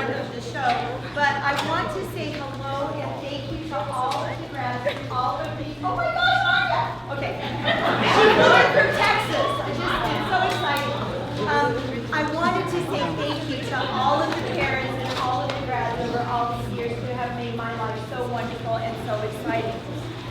front of the show, but I want to say hello and thank you to all of the grads, all of the, oh my gosh, Maya! Okay. She's going from Texas. It's so exciting. I wanted to say thank you to all of the parents and all of the grads over all these years who have made my life so wonderful and so exciting.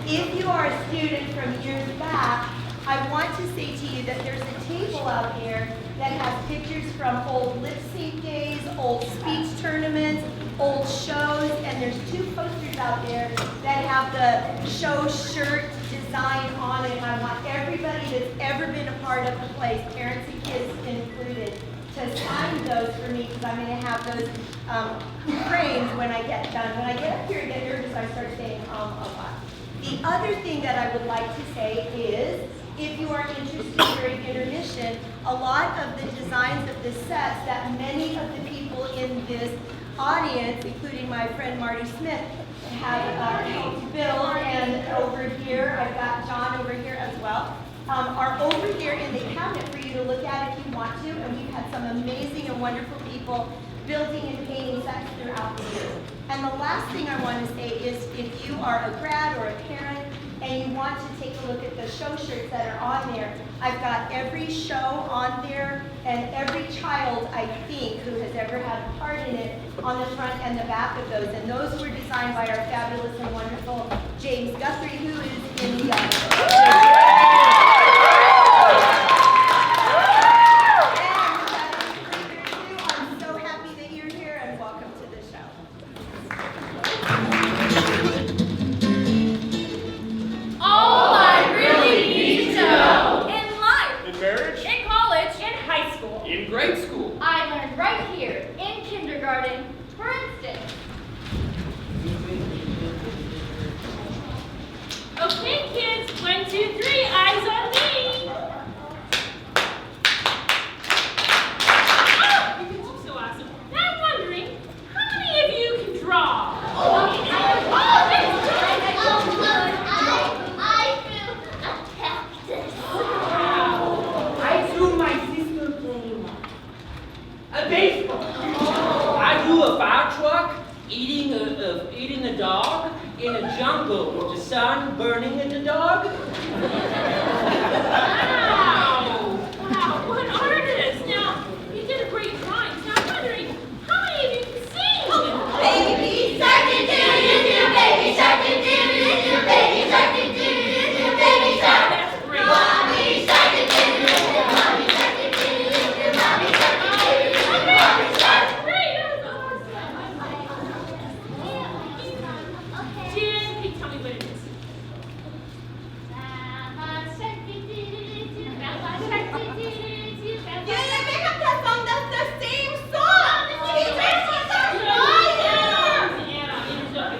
If you are a student from years back, I want to say to you that there's a table out there that has pictures from old lip sync days, old speech tournaments, old shows, and there's 2 posters out there that have the show shirt design on it. And I want everybody that's ever been a part of the place, parents and kids included, to sign those for me because I'm going to have those framed when I get done. When I get up here and get nervous, I start saying a lot. The other thing that I would like to say is, if you are interested during intermission, a lot of the designs of the sets that many of the people in this audience, including my friend Marty Smith, have helped build, and over here, I've got John over here as well, are over here in the cabinet for you to look at if you want to, and we've had some amazing and wonderful people building and painting sets throughout the years. And the last thing I want to say is, if you are a grad or a parent and you want to take a look at the show shirts that are on there, I've got every show on there and every child, I think, who has ever had a part in it on the front and the back of those. And those were designed by our fabulous and wonderful James Guthrie, who is in the audience. I'm so happy that you're here, and welcome to the show. All I really need to know. In life. In marriage. In college. In high school. In grade school. I learned right here in kindergarten, for instance. Okay, kids, 1, 2, 3, eyes on me. Oh, you can do so awesome. Now I'm wondering, how many of you can draw? I drew a cactus. I drew my sister playing a baseball. I drew a fire truck eating a dog in a jungle with the sun burning at the dog. Wow, what an artist. Now, you did a great drawing. Now I'm wondering, how many of you can sing? Baby shark do do, baby shark do do, baby shark do do, baby shark. That's great. Mommy shark do do, mommy shark do do, mommy shark do do, mommy shark. Great, that was awesome. Jen, can you tell me what it is? Yeah, make up that song. That's the same song. Anna,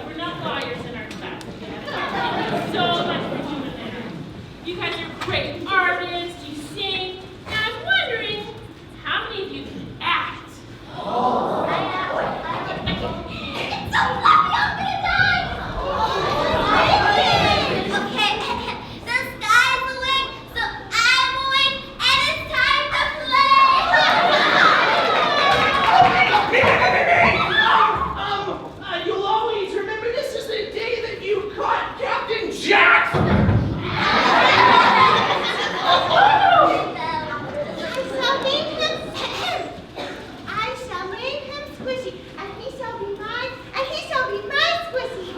we're not lawyers in our class. Thank you so much for doing that. You guys are great artists. You sing. And I was wondering, how many of you can act? It's so fluffy, I'm gonna die. Okay, the sky's awake, so I'm awake, and it's time to You'll always remember this is the day that you caught Captain Jack. I shall name him Squishy, and he shall be mine, and he shall be my Squishy.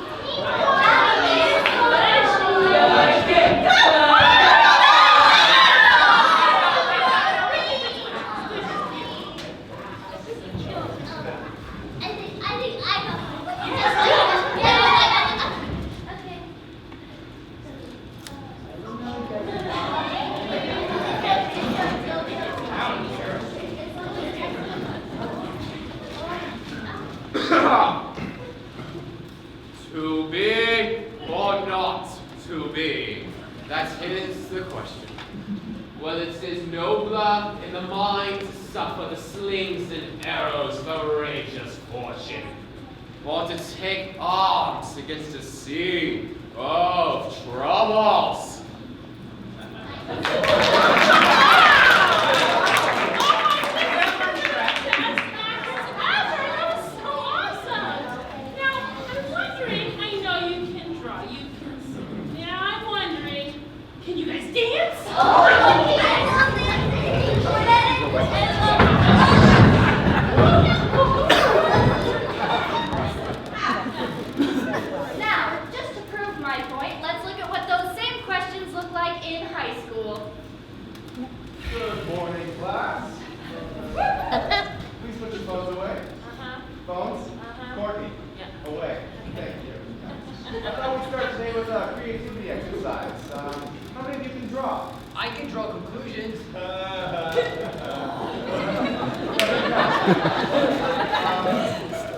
I think I know. Okay. To be or not to be? That is the question. Well, it is nobler in the mind to suffer the slings and arrows of outrageous fortune, or to take arms against a sea of troubles. That was so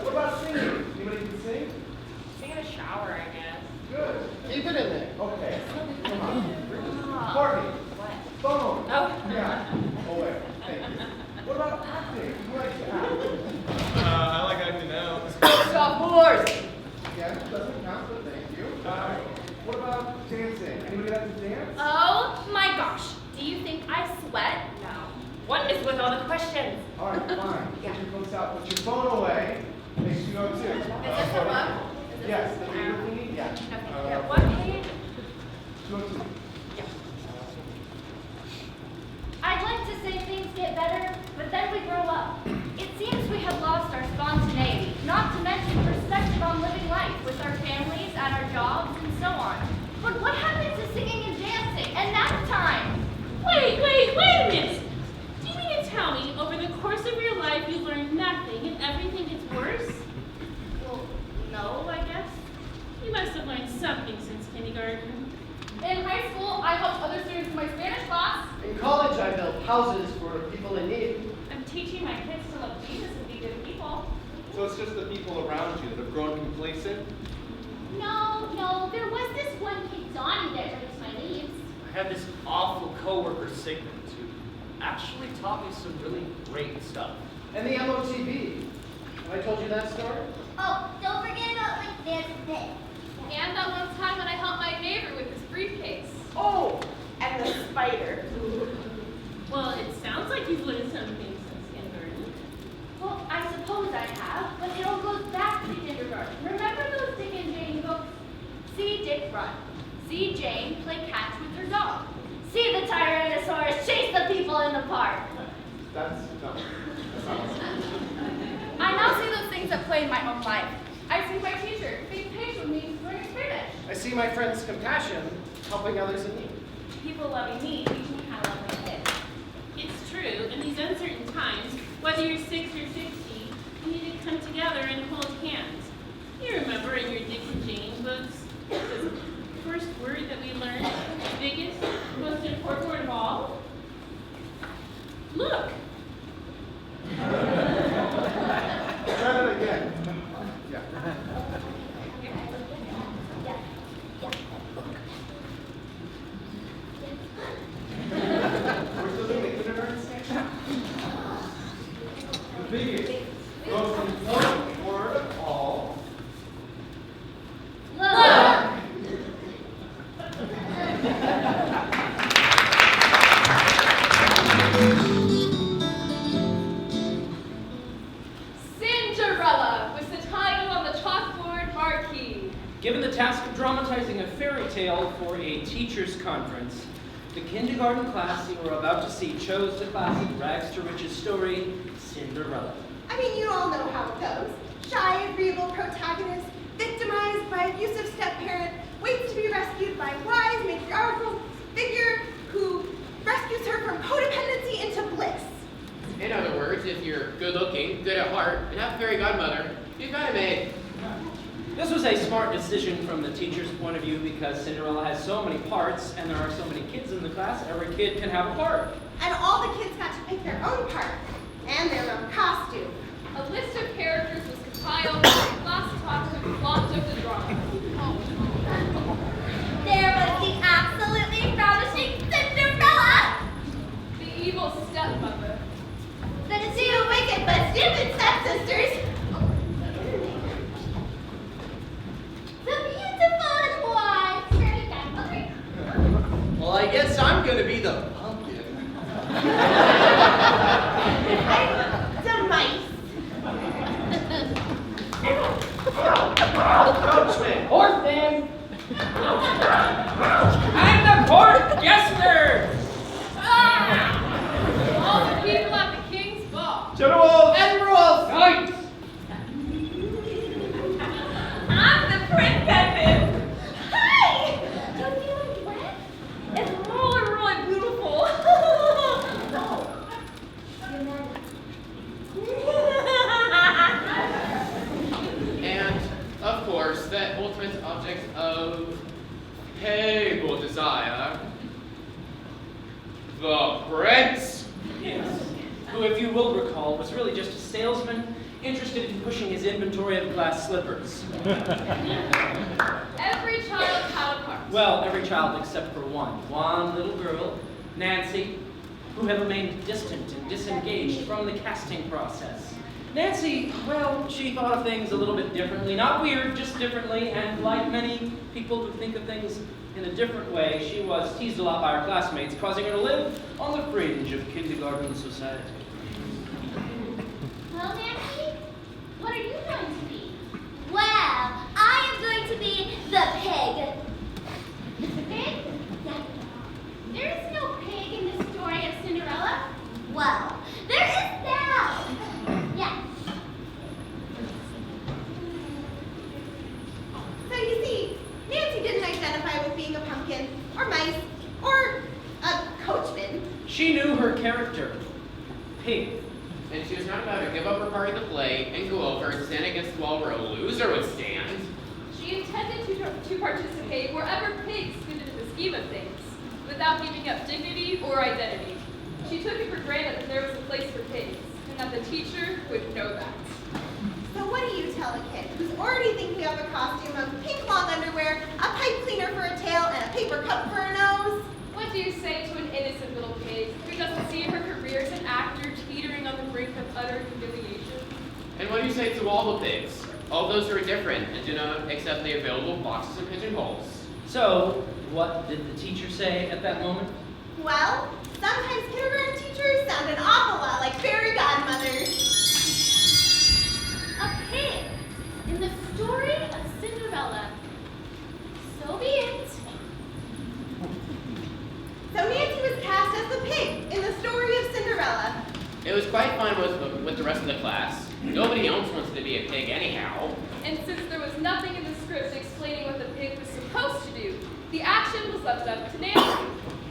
What about singing? Anybody can sing? Sing in a shower, I guess. Good. Keep it in there. Okay. Come on. Courtney. Phone. Oh. Yeah. Oh, wait. Thank you. What about acting? You like to act? I like acting now. Sophomores! Yeah, it doesn't count, but thank you. What about dancing? Anybody like to dance? Oh my gosh. Do you think I sweat? No. What is with all the questions? All right, fine. Get your books out. Put your phone away. Make sure you go too. Is this the book? Yes. The paper thingy? Yeah. Okay. Yeah, what page? 202. I'd like to say things get better, but then we grow up. It seems we have lost our spontaneity, not to mention perspective on living life with our families, at our jobs, and so on. But what happened to singing and dancing and nap time? Wait a minute. Do you mean to tell me over the course of your life you learned nothing and everything gets worse? Well, no, I guess. You must have learned something since kindergarten. In high school, I helped other students in my Spanish class. In college, I built houses for people in need. I'm teaching my kids to love Jesus and be good people. So it's just the people around you that have grown complacent? No, there was this one kid, Donnie, that raised my needs. I had this awful coworker, Sigmund, who actually taught me some really great stuff. And the MOTB. Have I told you that story? Oh, don't forget about like dance day. And that one time when I helped my neighbor with his briefcase. Oh, and the spider. Well, it sounds like you've learned something since kindergarten. Well, I suppose I have, but it all goes back to kindergarten. Remember those Dick and Jane books? See Dick run. See Jane play catch with her dog. See the Tyrannosaurus chase the people in the park. That's not I now see those things at play in my own life. I see my teacher being patient with me learning Spanish. I see my friend's compassion helping others in need. People loving me teach me how to love my kids. It's true, in these uncertain times, whether you're 6 or 60, you need to come together and hold hands. You remember in your Dick and Jane books, the first word that we learned, the biggest, most important word of all? Look. Try that again. Yeah. We're still doing the kindergarten station? The biggest, most important word of all. Look! Cinderella was the title on the chalkboard marquee. Given the task of dramatizing a fairy tale for a teacher's conference, the kindergarten class you are about to see chose the classic Rags to Riches story, Cinderella. I mean, you all know how it goes. Shy, agreeable protagonist, victimized by abusive step-parent, waits to be rescued by wise, matriarchal figure who rescues her from codependency into bliss. In other words, if you're good-looking, good at heart, and have a fairy godmother, you've got it made. This was a smart decision from the teacher's point of view because Cinderella has so many parts and there are so many kids in the class, every kid can have a part. And all the kids got to pick their own part and their own costume. A list of characters was compiled by the class talk to the plot of the drama. There was the absolutely ravishing Cinderella! The evil stepmother. The two wicked but stupid stepsisters! The beautiful and wise fairy godmother! Well, I guess I'm gonna be the pumpkin. The mice. Coachman! Orphan! I'm the court jester! All the people at the king's ball. General! Admiral! Right! I'm the princess! Hi! Don't you like red? It's really, really beautiful. And, of course, that ultimate object of painful desire, the prince. Yes. Who, if you will will recall, was really just a salesman interested in pushing his inventory of glass slippers. Every child had a part. Well, every child except for one little girl, Nancy, who had remained distant and disengaged from the casting process. Nancy, well, she thought of things a little bit differently. Not weird, just differently, and like many people who think of things in a different way, she was teased a lot by her classmates, causing her to live on the fringe of kindergarten society. Well, Nancy, what are you going to be? Well, I am going to be the pig. The pig? Yeah. There is no pig in the story of Cinderella. Well, there is now. Yeah. So you see, Nancy didn't identify with being a pumpkin, or mice, or a coachman. She knew her character, Pig. And she was not about to give up her part in the play and go over and stand against the wall where a loser would stand. She intended to participate wherever pigs fit into the scheme of things, without giving up dignity or identity. She took it for granted that there was a place for pigs, and that the teacher would know that. So what do you tell a kid who's already thinking of a costume of pink long underwear, a pipe cleaner for a tail, and a paper cup for a nose? What do you say to an innocent little pig who doesn't see her career as an actor teetering on the brink of utter humiliation? And what do you say to all the pigs? All those who are different and do not accept the available boxes and pigeonholes. So, what did the teacher say at that moment? Well, sometimes kindergarten teachers sound an awful lot like fairy godmothers. A pig in the story of Cinderella. So be it. So Nancy was cast as the pig in the story of Cinderella. It was quite fun with the rest of the class. Nobody else wanted to be a pig anyhow. And since there was nothing in the script explaining what the pig was supposed to do, the action was left up to Nancy.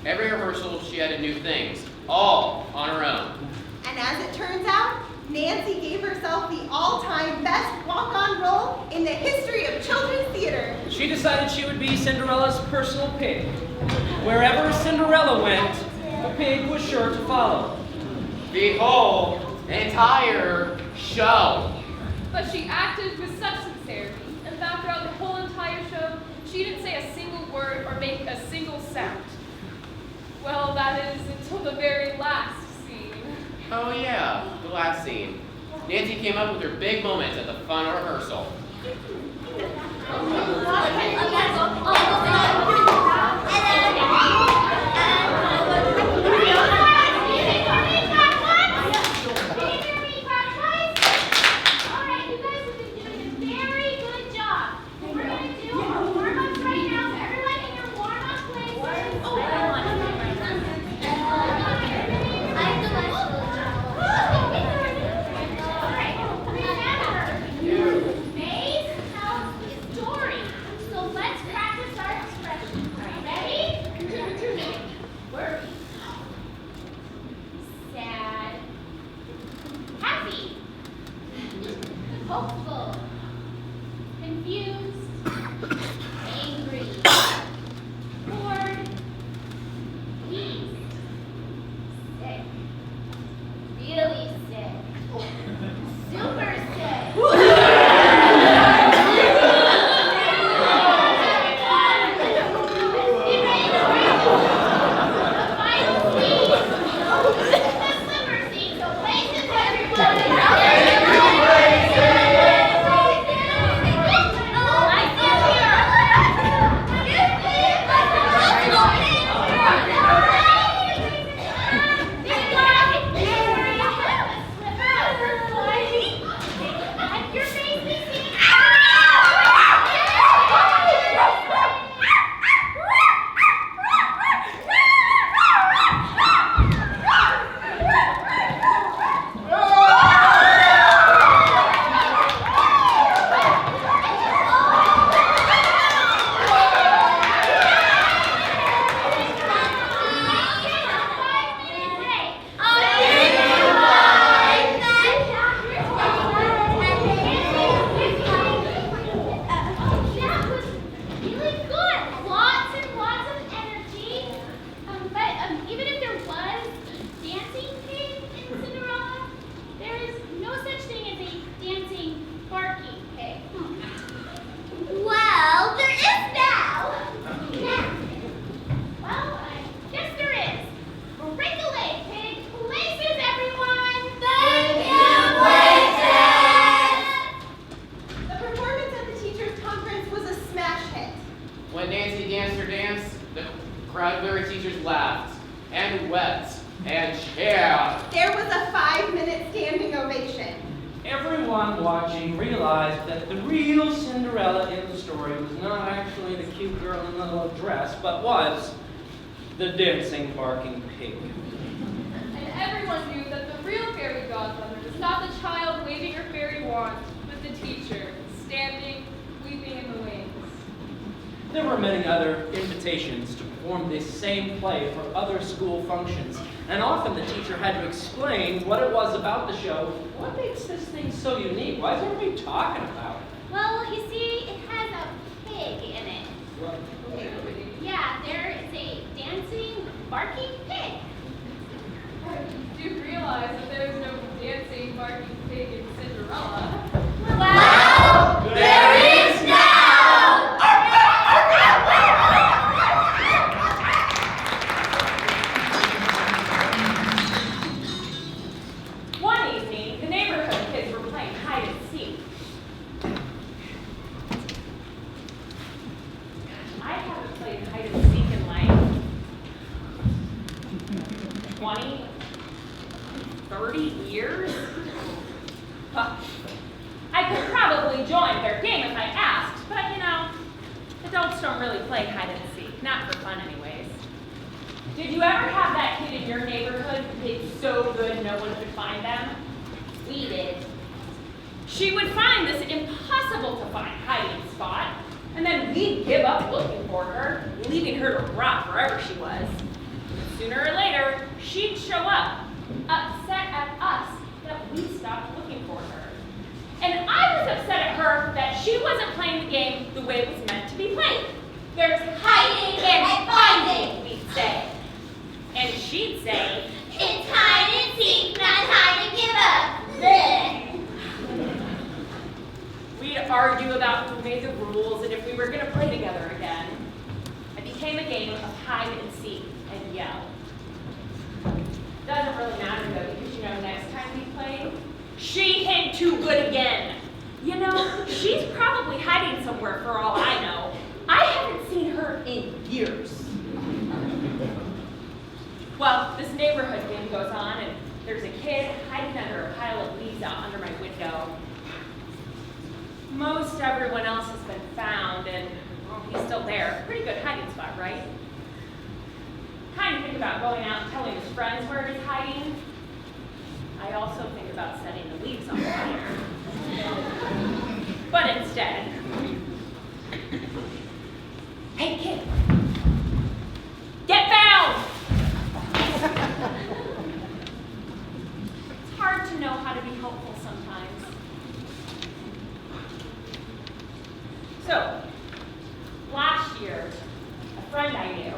Every rehearsal, she had to do things, all on her own. And as it turns out, Nancy gave herself the all-time best walk-on role in the history of children's theater. She decided she would be Cinderella's personal pig. Wherever Cinderella went, the pig was sure to follow. The whole entire show. But she acted with such sincerity, and that throughout the whole entire show, she didn't say a single word or make a single sound. Well, that is until the very last scene. Oh yeah, the last scene. Nancy came up with her big moment at the final rehearsal. Hopeful, confused, angry, bored, pleased, sick, really sick, super sick. The final scene, the slipper scene, so places everybody. everyone watching realized that the real Cinderella in the story was not actually the cute girl in the little dress, but was the dancing, barking pig. And everyone knew that the real fairy godmother was not the child waving her fairy wand, but the teacher, standing, weeping in the wings. There were many other invitations to perform this same play for other school functions, and often the teacher had to explain what it was about the show. What makes this thing so unique? Why is everybody talking about it? Well, you see, it has a pig in it. What? Yeah, there is a dancing, barking pig. Do you realize that there is no dancing, barking pig in Cinderella? Well, there is now! One evening, the neighborhood kids were playing hide and seek. I haven't played hide and seek in like 20, 30 years. Huh. I could probably join their game if I asked, but you know, adults don't really play hide and seek, not for fun anyways. Did you ever have that kid in your neighborhood who did so good no one could find them? We did. She would find this impossible to find hiding spot, and then we'd give up looking for her, leaving her to rot wherever she was. Sooner or later, she'd show up, upset at us that we stopped looking for her. And I was upset at her that she wasn't playing the game the way it was meant to be played. There's hiding and finding, we'd say. And she'd say, It's hide and seek, not hide and give up. Blech. we'd argue about who made the rules and if we were going to play together again. It became a game of hide and seek and yell. Doesn't really matter though, because you know, next time we play, she hid too good again. You know, she's probably hiding somewhere for all I know. I haven't seen her in years. Well, this neighborhood game goes on, and there's a kid hiding under a pile of leaves out under my window. Most everyone else has been found, and well, he's still there. Pretty good hiding spot, right? Kind of think about going out and telling his friends where he's hiding. I also think about setting the leaves on fire. But instead, hey kid, get found! It's hard to know how to be helpful sometimes. So, last year, a friend I knew,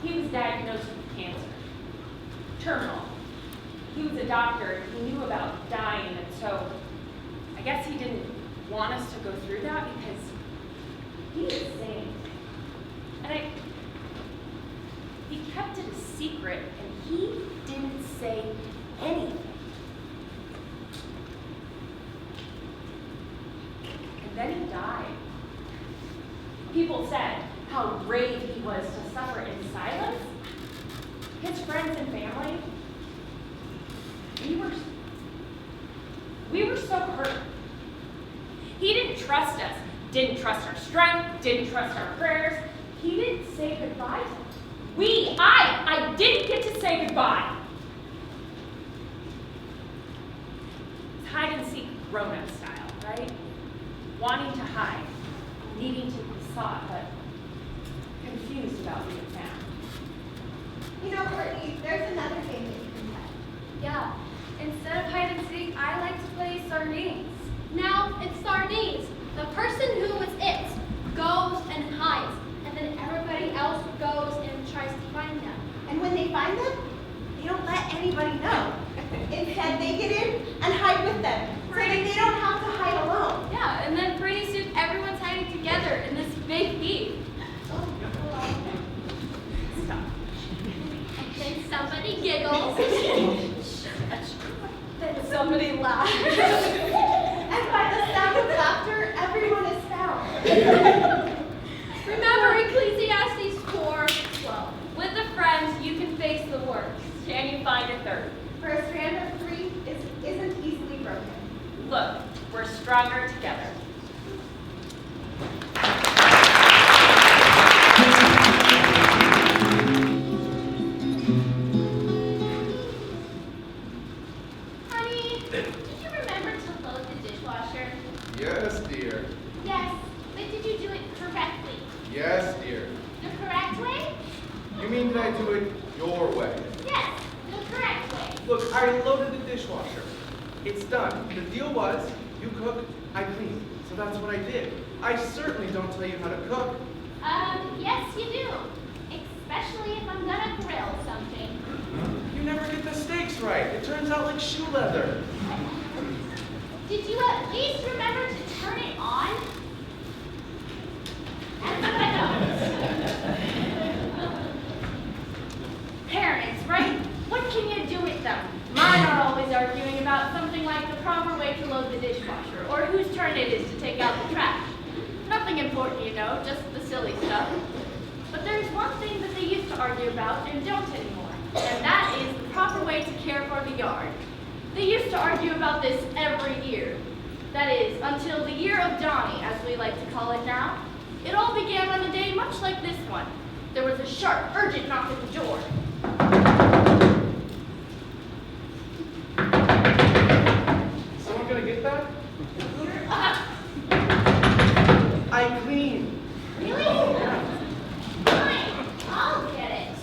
he was diagnosed with cancer. Terminal. He was a doctor and he knew about dying, and so I guess he didn't want us to go through that because he was sane. And he kept it a secret and he didn't say anything. And then he died. People said how brave he was to suffer in silence. His friends and family, we were so hurt. He didn't trust us, didn't trust our strength, didn't trust our prayers. He didn't say goodbye to us. I didn't get to say goodbye. It's hide and seek grown-up style, right? Wanting to hide, needing to be sought, but confused about being found. You know, Courtney, there's another game that you can play. Yeah. Instead of hide and seek, I like to play sardines. Now it's sardines. The person who is it goes and hides, and then everybody else goes and tries to find them. And when they find them, they don't let anybody know. Instead, they get in and hide with them, so that they don't have to hide alone. Yeah, and then pretty soon everyone's hiding together in this big heap. Stop. And then somebody giggles. Then somebody laughs. And by the sound of laughter, everyone is found. Remember Ecclesiastes 4:12. With a friend, you can face the worst. Can you find a third? For a strand of three is stronger together. Honey, did you remember to load the dishwasher? Yes, dear. Yes, but did you do it correctly? Yes, dear. The correct way? You mean did I do it your way? Yes, the correct way. Look, I loaded the dishwasher. It's done. The deal was, you cook, I clean. So that's what I did. I certainly don't tell you how to cook. Yes you do. Especially if I'm gonna grill something. You never get the steaks right. It turns out like shoe leather. Did you at least remember to turn it on? That's what I don't. Parents, right? What can you do with them? Mine are always arguing about something like the proper way to load the dishwasher, or whose turn it is to take out the trash. Nothing important, you know, just the silly stuff. But there's one thing that they used to argue about and don't anymore, and that is the proper way to care for the yard. They used to argue about this every year. That is, until the year of Donnie, as we like to call it now. It all began on a day much like this one. There was a sharp, urgent knock at the door. Someone gonna get that? I clean. Really? Fine, I'll get it.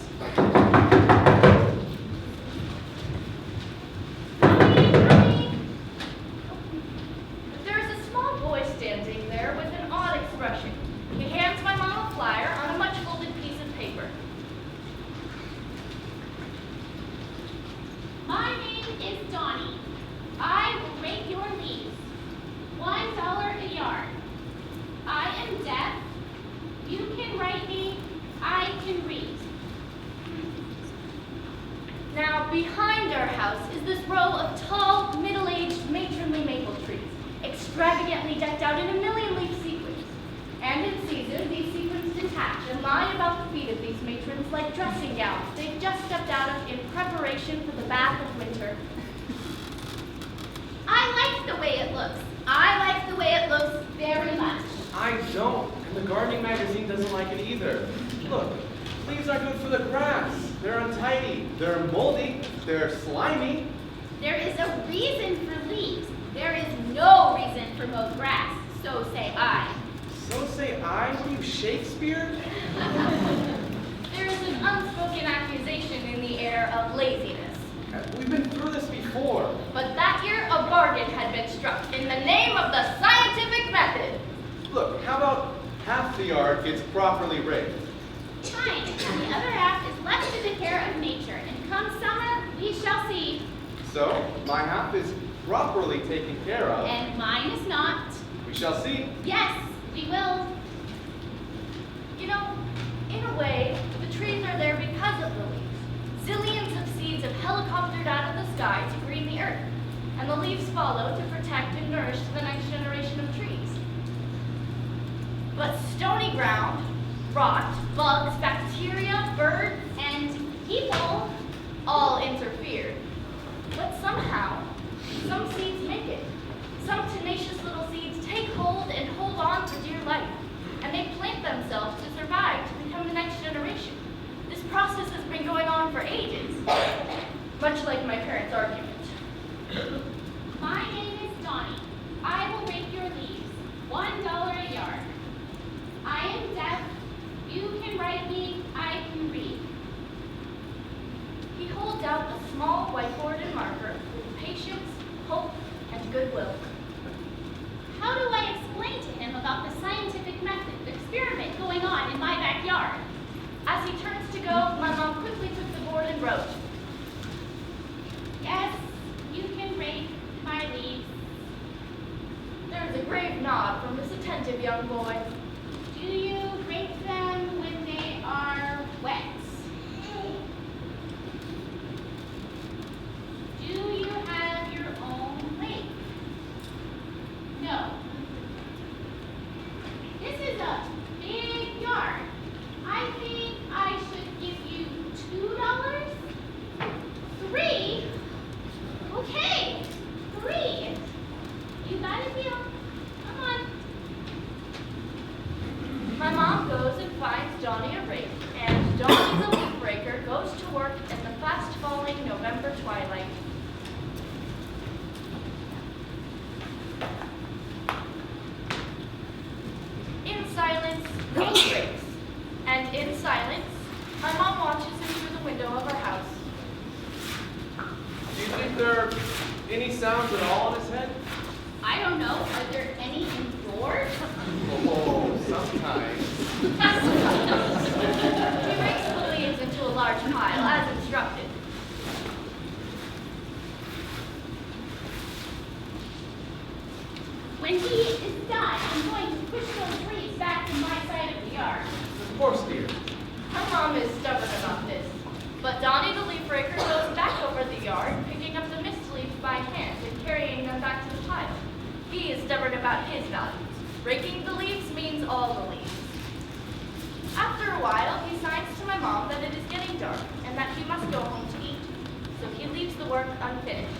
Honey. There's a small boy standing there with an odd expression. He hands my mom a flyer on a much folded piece of paper. My name is Donnie. I will rake your leaves. $1 a yard. I am deaf. You can write me. I can read. Now, behind our house is this row of tall, middle-aged, matronly maple trees, extravagantly decked out in a million-leaf sequins. And in season, these sequins detach and lie about the feet of these matrons like dressing gowns they've just stepped out of in preparation for the bath of winter. I like the way it looks. I like the way it looks very much. I don't. And the gardening magazine doesn't like it either. Look, leaves are good for the grass. They're untidy. They're moldy. They're slimy. There is a reason for leaves. There is no reason for mowed grass. So say I. So say I? What are you, Shakespeare? There is an unspoken accusation in the air of laziness. We've been through this before. But that year, a bargain had been struck in the name of the scientific method. Look, how about half the yard gets properly raked? Fine. And the other half is left to the care of nature. And come summer, we shall see. So, my half is properly taken care of. And mine is not. We shall see. Yes, we will. You know, in a way, the trees are there because of the leaves. Zillions of seeds have helicoptered out of the sky to green the earth, and the leaves follow to protect and nourish the next generation of trees. But stony ground, rot, bugs, bacteria, birds, and people all interfere. But somehow, some seeds make it. Some tenacious little seeds take hold and hold on for dear life, and they plant themselves to survive to become the next generation. This process has been going on for ages, much like my parents' argument. My name is Donnie. I will rake your leaves. $1 a yard. I am deaf. You can write me. I can read. He holds out a small whiteboard and marker with patience, hope, and goodwill. How do I explain to him about the scientific method, the experiment going on in my backyard? As he turns to go, my mom quickly took the board and wrote, Yes, you can rake my leaves. There was a grave nod from this attentive young boy. Do you rake them when they are wet? Do you have your own rake? No. This is a big yard. I think I should give you $2? 3? Okay, 3. You got a deal. there any sounds at all on his head? I don't know. Are there any indoors? Oh, sometimes. He rakes the leaves into a large pile, as instructed. When he is done, I'm going to push those leaves back to my side of the yard. Of course, dear. My mom is stubborn about this, but Donnie the leaf raker goes back over the yard, picking up the missed leaves by hand and carrying them back to the pile. He is stubborn about his values. Raking the leaves means all the leaves. After a while, he signs to my mom that it is getting dark and that he must go home to eat, so he leaves the work unfinished.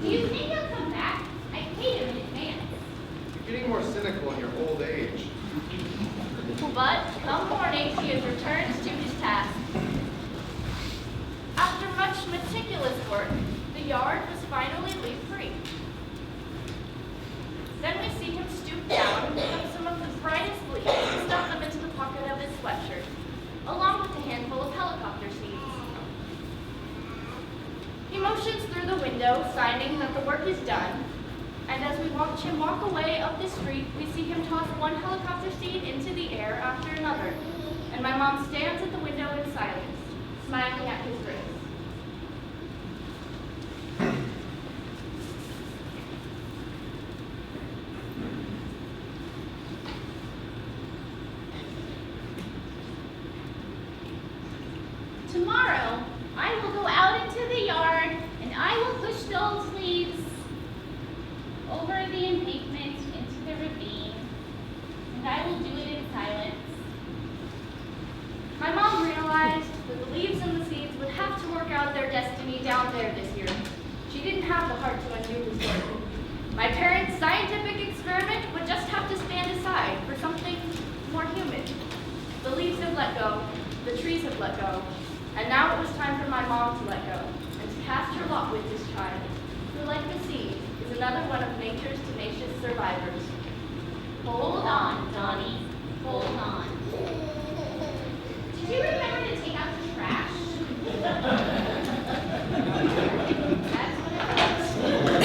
Do you think he'll come back? I hate him in advance. You're getting more cynical in your old age. But come morning, he is returned to his task. After much meticulous work, the yard was finally leaf-free. Then we see him stoop down and pick up some of the brightest leaves and stuff them into the pocket of his sweatshirt, along with a handful of helicopter seeds. He motions through the window, signing that the work is done, and as we watch him walk away up the street, we see him toss one helicopter seed into the air after another, and my mom stands at the window in silence, smiling at his grace. Tomorrow, I will go out into the yard, and I will push those leaves over the embankment into the ravine, and I will do it in silence. My mom realized that the leaves and the seeds would have to work out their destiny down there this year. She didn't have the heart to undo his work. My parents' scientific experiment would just have to stand aside for something more human. The leaves have let go, the trees have let go, and now it was time for my mom to let go, and to cast her lot with this child, who, like the seed, is another one of nature's tenacious survivors. Hold on, Donnie. Hold on. Did you remember to take out the trash? That's what it was.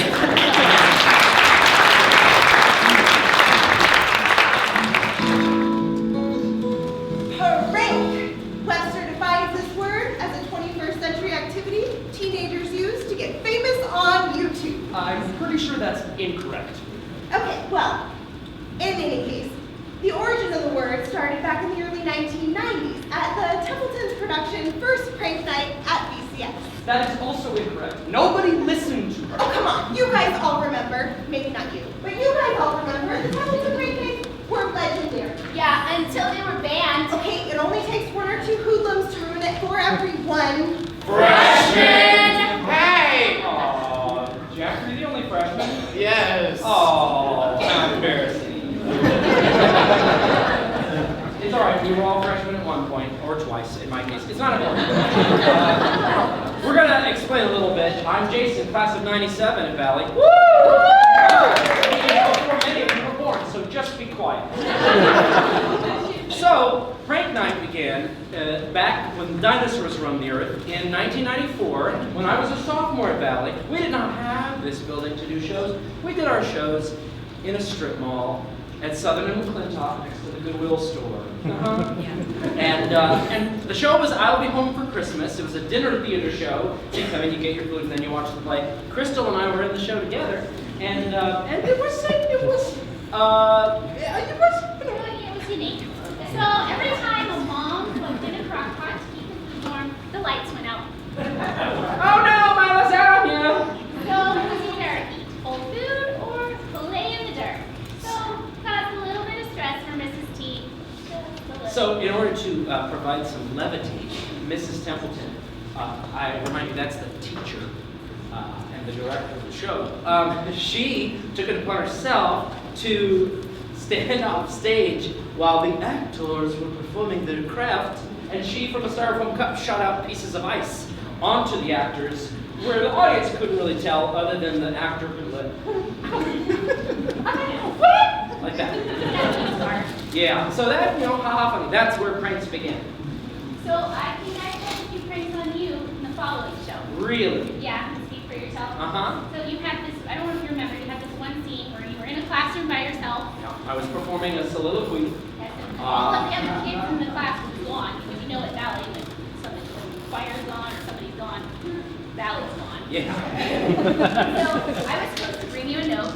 Prank! Webster defines this word as a 21st century activity teenagers use to get famous on YouTube. I'm pretty sure that's incorrect. Okay, well, in any case, the origin of the word started back in the early 1990s at the Templeton's production First Prank Night at BCS. That is also incorrect. Nobody listened to her. Oh, come on, you guys all remember, maybe not you, but you guys all remember the Templeton Prank Nights were legendary. Yeah, until they were banned. Okay, it only takes one or two hoodlums to ruin it for everyone. Freshman! Hey! Aw, Jack, are you the only freshman? Yes. Oh, how embarrassing. It's all right. We were all freshmen at one point, or twice in my case. It's not important. We're gonna explain a little bit. I'm Jason, class of '97 at Valley. Woo! Before many of you were born, so just be quiet. So, prank night began back when dinosaurs roamed the earth in 1994. When I was a sophomore at Valley, we did not have this building to do shows. We did our shows in a strip mall at Southern and McClintock next to the Goodwill store. And the show was I'll Be Home for Christmas. It was a dinner theater show. You come in, you get your food, and then you watch the play. Crystal and I were in the show together, and it was unique. So every time a mom looked in a crock pot to keep the food warm, the lights went out. Oh no, my lasagna! So it was either eat old food or play in the dirt. So caused a little bit of stress for Mrs. T. So in order to provide some levitation, Mrs. Templeton, I remind you that's the teacher and the director of the show, she took it upon herself to stand off stage while the actors were performing their craft, and she, from a styrofoam cup, shot out pieces of ice onto the actors, where the audience couldn't really tell, other than the actor who like that. Yeah, so that, haha funny. That's where pranks begin. So I think I have a few pranks on you in the following show. Really? Yeah, can you speak for yourself? Uh-huh. So you had this, I don't know if you remember, you had this one scene where you were in a classroom by yourself. I was performing a soliloquy. Yes, and all of the other kids in the class was gone, because you know at ballet when somebody, when choir's gone or somebody's gone, ballet's gone. Yeah. So I was supposed to bring you a note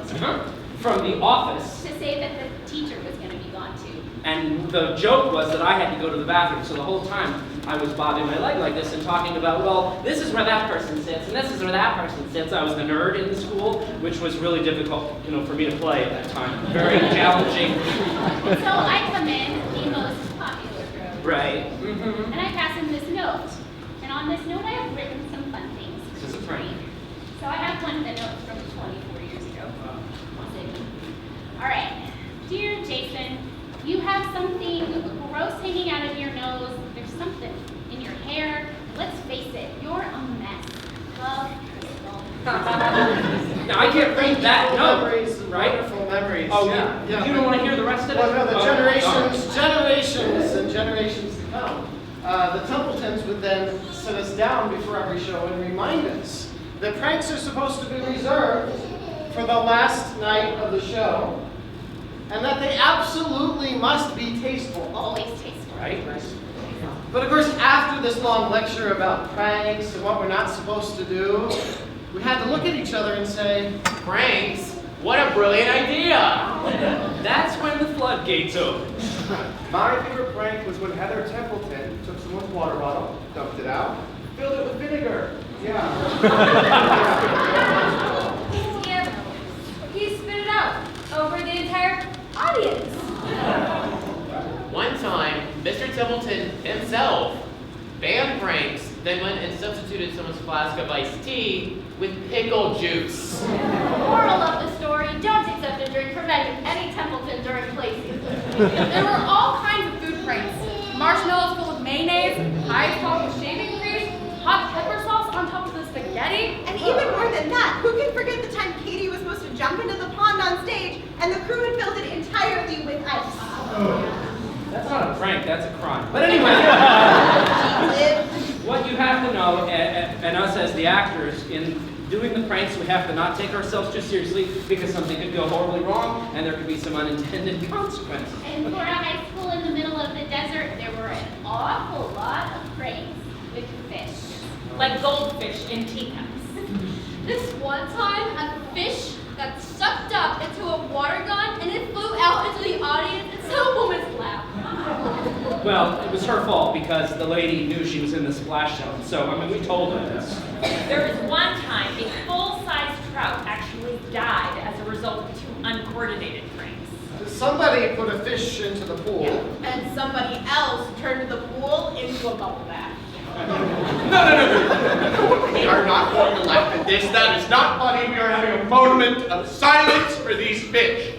From the office. to say that the teacher was going to be gone too. And the joke was that I had to go to the bathroom, so the whole time I was bobbing my leg like this and talking about, well, this is where that person sits, and this is where that person sits. I was the nerd in the school, which was really difficult, for me to play at that time. Very challenging. So I come in, the most popular girl. Right. And I pass him this note. And on this note, I have written some fun things. This is a prank. So I have one of the notes from 24 years ago. All right. Dear Jason, you have something gross hanging out of your nose. There's something in your hair. Let's face it, you're a mess. Love, Crystal. Now, I can't read that note, Memories, right? wonderful memories. Oh, yeah. you don't want to hear the rest of it? Well, no, the Oh, generations and generations to come. The Templetons would then sit us down before every show and remind us that pranks are supposed to be reserved for the last night of the show, and that they absolutely must be tasteful. Always tasteful. Right? But of course, after this long lecture about pranks and what we're not supposed to do, we had to look at each other and say, Pranks? What a brilliant idea! That's when the floodgates opened. My favorite prank was when Heather Templeton took someone's water bottle, dumped it out, filled it with vinegar. Yeah. Yeah, he spit it out over the entire audience. One time, Mr. Templeton himself banned pranks, then went and substituted someone's flask of iced tea with pickle juice. Moral of the story, don't accept a drink from any Templeton during play season. There were all kinds of food pranks. Marshmallows full of mayonnaise, pies topped with shaving cream, hot pepper sauce on top of the spaghetti. And even more than that, who can forget the time Katie was supposed to jump into the pond on stage and the crew had filled it entirely with ice? That's not a prank, that's a crime. But anyway, what you have to know, and us as the actors, in doing the pranks, we have to not take ourselves too seriously because something could go horribly wrong and there could be some unintended consequences. And for a high school in the middle of the desert, there were an awful lot of pranks with fish. Like goldfish in teacups. This one time, a fish got sucked up into a water gun and it flew out into the audience and some woman's lap. Well, it was her fault because the lady knew she was in the splash zone. So, we told her this. There was one time a full-size trout actually died as a result of 2 uncoordinated pranks. somebody put a fish into the pool. And somebody else turned the pool into a bubble bath. No. We are not going to laugh at this. That is not funny. We are having a moment of silence for these fish.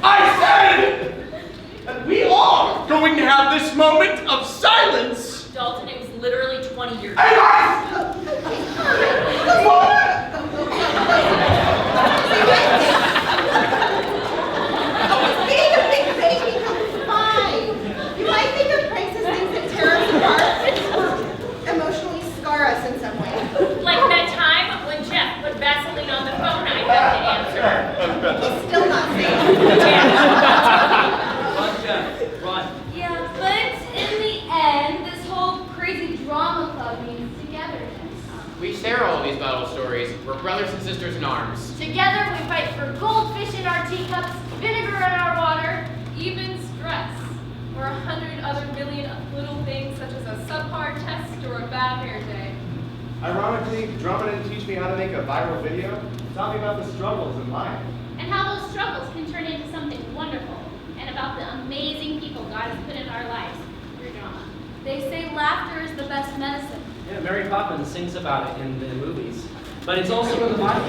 I said that we are going to have this moment of silence. Dalton, it was literally 20 years And ago. Being a big baby comes fine. You might think of pranks as things that tear us apart or emotionally scar us in some way. Like that time when Jeff put Vaseline on the phone, I had to answer. He's still not saying. Run, Jeff, run. Yeah, but in the end, this whole crazy drama club means togetherness. We share all of these battle stories. We're brothers and sisters in arms. Together we fight for goldfish in our teacups, vinegar in our water. Even stress, or 100 other million little things such as a subpar test or a bad hair day. Ironically, drama didn't teach me how to make a viral video. It taught me about the struggles in life. And how those struggles can turn into something wonderful, and about the amazing people God has put in our lives through drama. They say laughter is the best medicine. Yeah, Mary Poppins sings about it in the movies. But it's also in the Bible.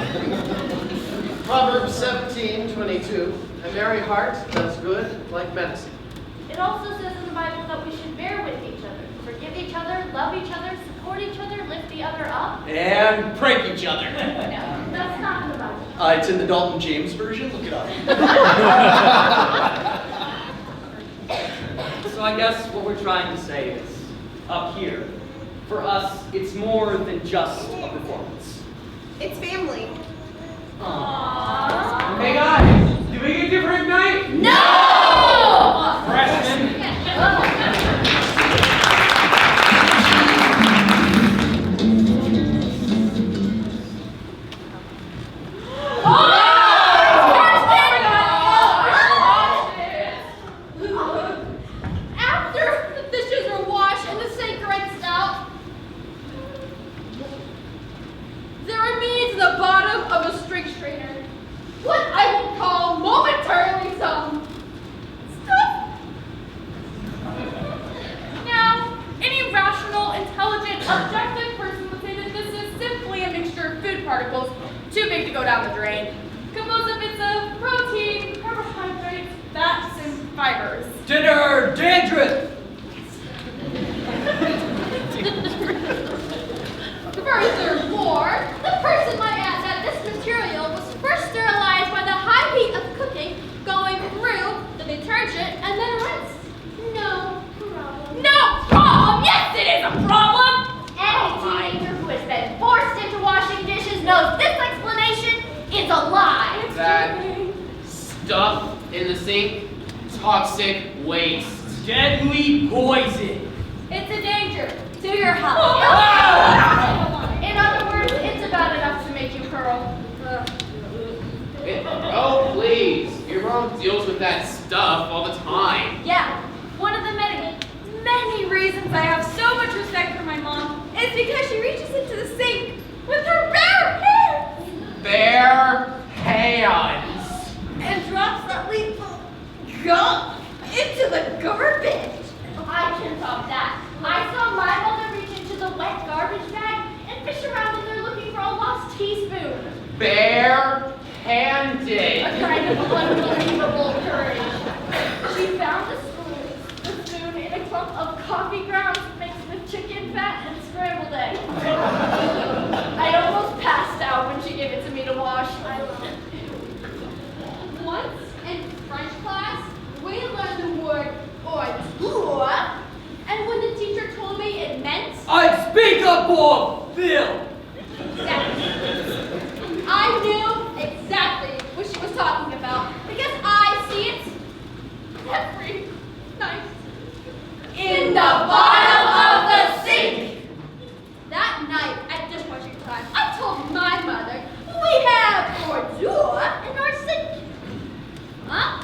Proverbs 17:22. A merry heart does good like medicine. It also says in the Bible that we should bear with each other, forgive each other, love each other, support each other, lift the other up. And prank each other. No, that's not in the Bible. It's in the Dalton James version. Look it up. So I guess what we're trying to say is, up here. For us, it's more than just a performance. It's family. Aww. Hey guys, did we get different night? No! Freshmen, After the dishes are washed and the sink rinsed out, there remains the bottom of a string strainer. What I will call momentarily some stuff. Now, any rational, intelligent, objective person would say that this is simply a mixture of food particles too big to go down the drain, composed of bits of protein, carbohydrates, fats, and fibers. dinner, dandruff. Furthermore, the person might add that this material was first sterilized by the high heat of cooking, going through the detergent and then rinsed. No problem. No problem! Yes, it is a problem! Any teenager who has been forced into washing dishes knows this explanation is a lie. That stuff in the sink, toxic waste. Deadly poison. It's a danger to your health. In other words, it's about enough to make you curl. Oh, please. Your mom deals with that stuff all the time. Yeah, one of the many, many reasons I have so much respect for my mom is because she reaches into the sink with her bare hands Bare hands. and drops that lethal gunk into the garbage. I can top that. I saw my mother reach into the wet garbage bag and fish around in there looking for a lost teaspoon. Bare-handed. A kind of unbelievable courage. She found the spoon in a clump of coffee grounds mixed with chicken fat and scrambled eggs. I almost passed out when she gave it to me to wash. Once in French class, we learned the word ordure, and when the teacher told me it meant Unspeakable Bill. I knew exactly what she was talking about because I see it every night in the bottom of the sink. That night at dishwashing time, I told my mother we have ordure in our sink.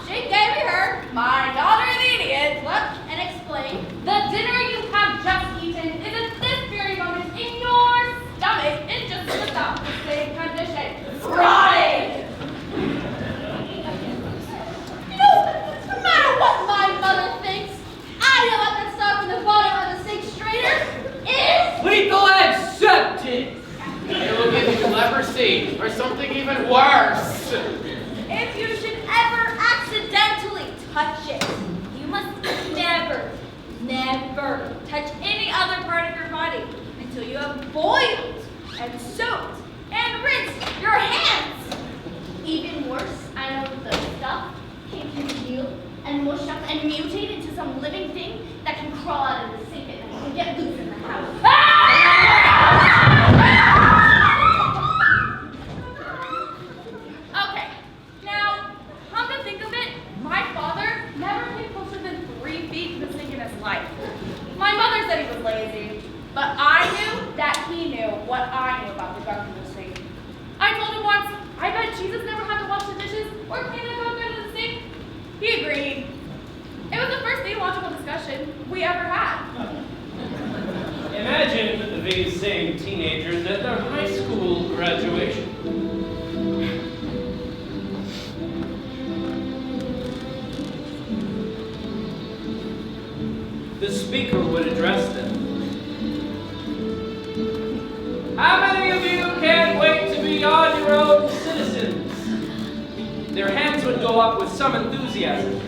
She gave me her, my daughter the idiot, look and explained. The dinner you have just eaten is at this very moment in your stomach in just about the same condition. Rotting! No matter what my mother thinks, I know what that stuff in the bottom of the sink strainer is. Lethal accepted. It will give you leprosy or something even worse. If you should ever accidentally touch it, you must never, never touch any other part of your body until you have boiled and soaked and rinsed your hands. Even worse, I know that the stuff can congeal and mush up and mutate into some living thing that can crawl out of the sink and get loose in the house. Okay, now, come to think of it, my father never came closer than 3 feet to the sink in his life. My mother said he was lazy, but I knew that he knew what I knew about the gunk in the sink. I told him once, I bet Jesus never had to wash the dishes or clean the gunk out of the sink. He agreed. It was the first theological discussion we ever had. Imagine these same teenagers at their high school graduation. The speaker would address them. How many of you can't wait to be on your own citizens? Their hands would go up with some enthusiasm.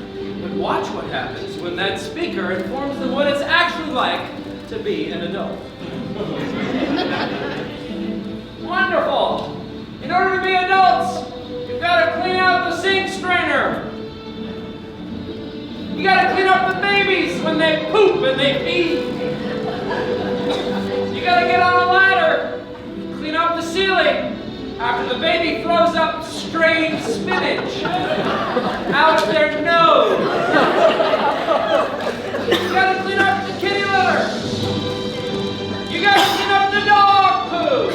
But watch what happens when that speaker informs them what it's actually like to be an adult. Wonderful! In order to be adults, you've got to clean out the sink strainer. You got to clean up the babies when they poop and they pee. strange spinach out their nose. You gotta clean up the kitty litter. You gotta clean up the dog poo.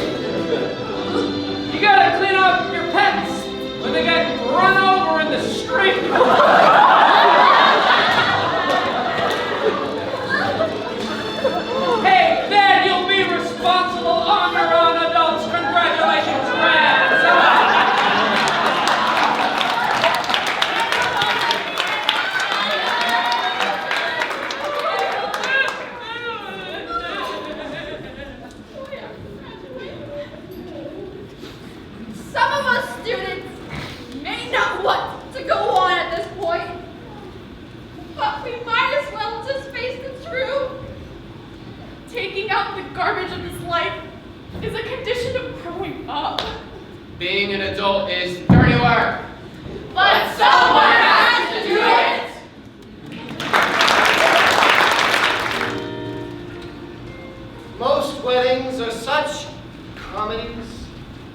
You gotta clean up your pets when they get run over in the street. Hey, then you'll be responsible on your own, adults. Congratulations, grads. Some of us students may not want to go on at this point, but we might as well just face the truth. Taking out the garbage of this life is a condition of growing up. Being an adult is dirty work. But someone has to do it! Most weddings are such comedies.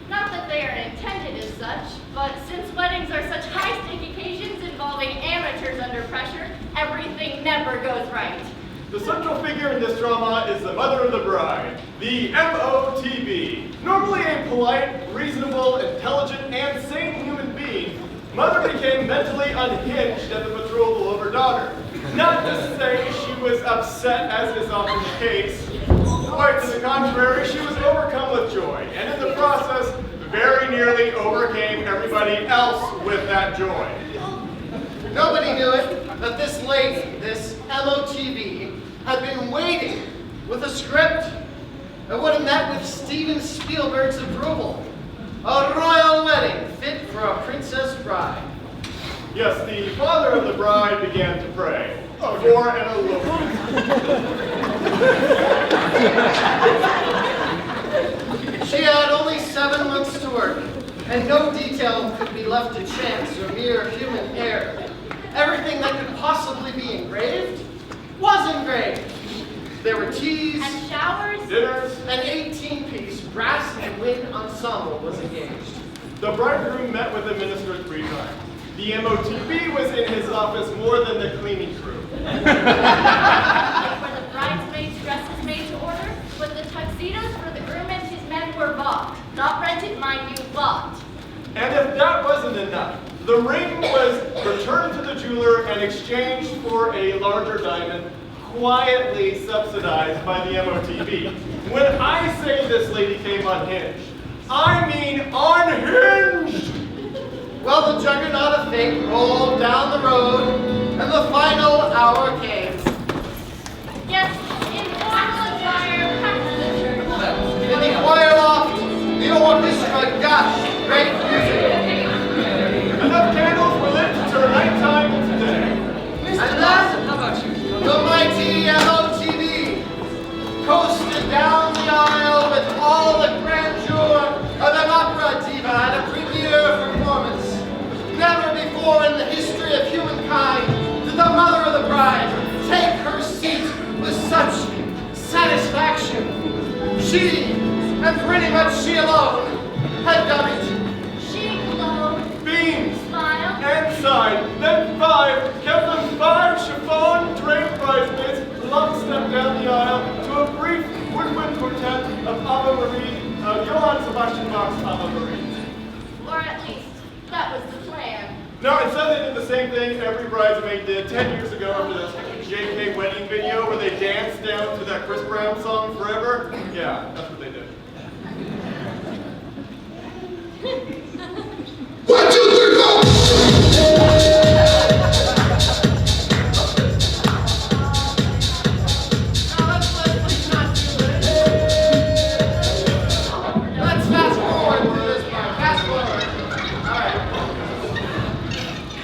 Not that they are intended as such, but since weddings are such high-stake occasions involving amateurs under pressure, everything never goes right. The central figure in this drama is the mother of the bride, the MOTB. Normally a polite, reasonable, intelligent, and sane human being, Mother became mentally unhinged at the betrothal of her daughter. Not to say she was upset, as is often the case. Quite to the contrary, she was overcome with joy, and in the process, very nearly overcame everybody else with that joy. Nobody knew it, but this lady, this MOTB, had been waiting with a script that would have met with Steven Spielberg's approval. A royal wedding fit for a princess bride. Yes, the father of the bride began to pray for an elopement. She had only 7 months to work, and no detail could be left to chance or mere human error. Everything that could possibly be engraved was engraved. There were teas, And showers? Dinners. an 18-piece brass and wind ensemble was engaged. The bridegroom met with the minister 3 times. The MOTB was in his office more than the cleaning crew. Were the bridesmaids' dresses made to order? But the tuxedos for the groom and his men were bought. Not rented, mind you, bought. And if that wasn't enough, the ring was returned to the jeweler and exchanged for a larger diamond, quietly subsidized by the MOTB. When I say this lady came unhinged, I mean unhinged! Well, the juggernaut of fate rolled down the road, and the final hour came. Yes, in formal attire, packed to the church. In the choir loft, the orchestra gushed great music. Enough candles were lit to turn nighttime into day. And then, the mighty MOTB coasted down the aisle with all the grandeur of an opera diva at a premiere performance. Never before in the history of humankind did the mother of the bride take her seat with such satisfaction. She, and pretty much she alone, had done it. She glowed, Beams smiled, and sighed, then 5, kept them 5 chiffon draped bridesmaids lockstep down the aisle to a brief woodwind quartet of Ave Marie, Johann Sebastian Bach's Ave Marie. or at least that was the plan. No, instead they did the same thing every bridesmaid did 10 years ago after this JK wedding video where they danced down to that Chris Brown song, Forever. Yeah, that's what they did. 1, 2, 3, 4! Let's fast forward to this part. Fast forward. All right.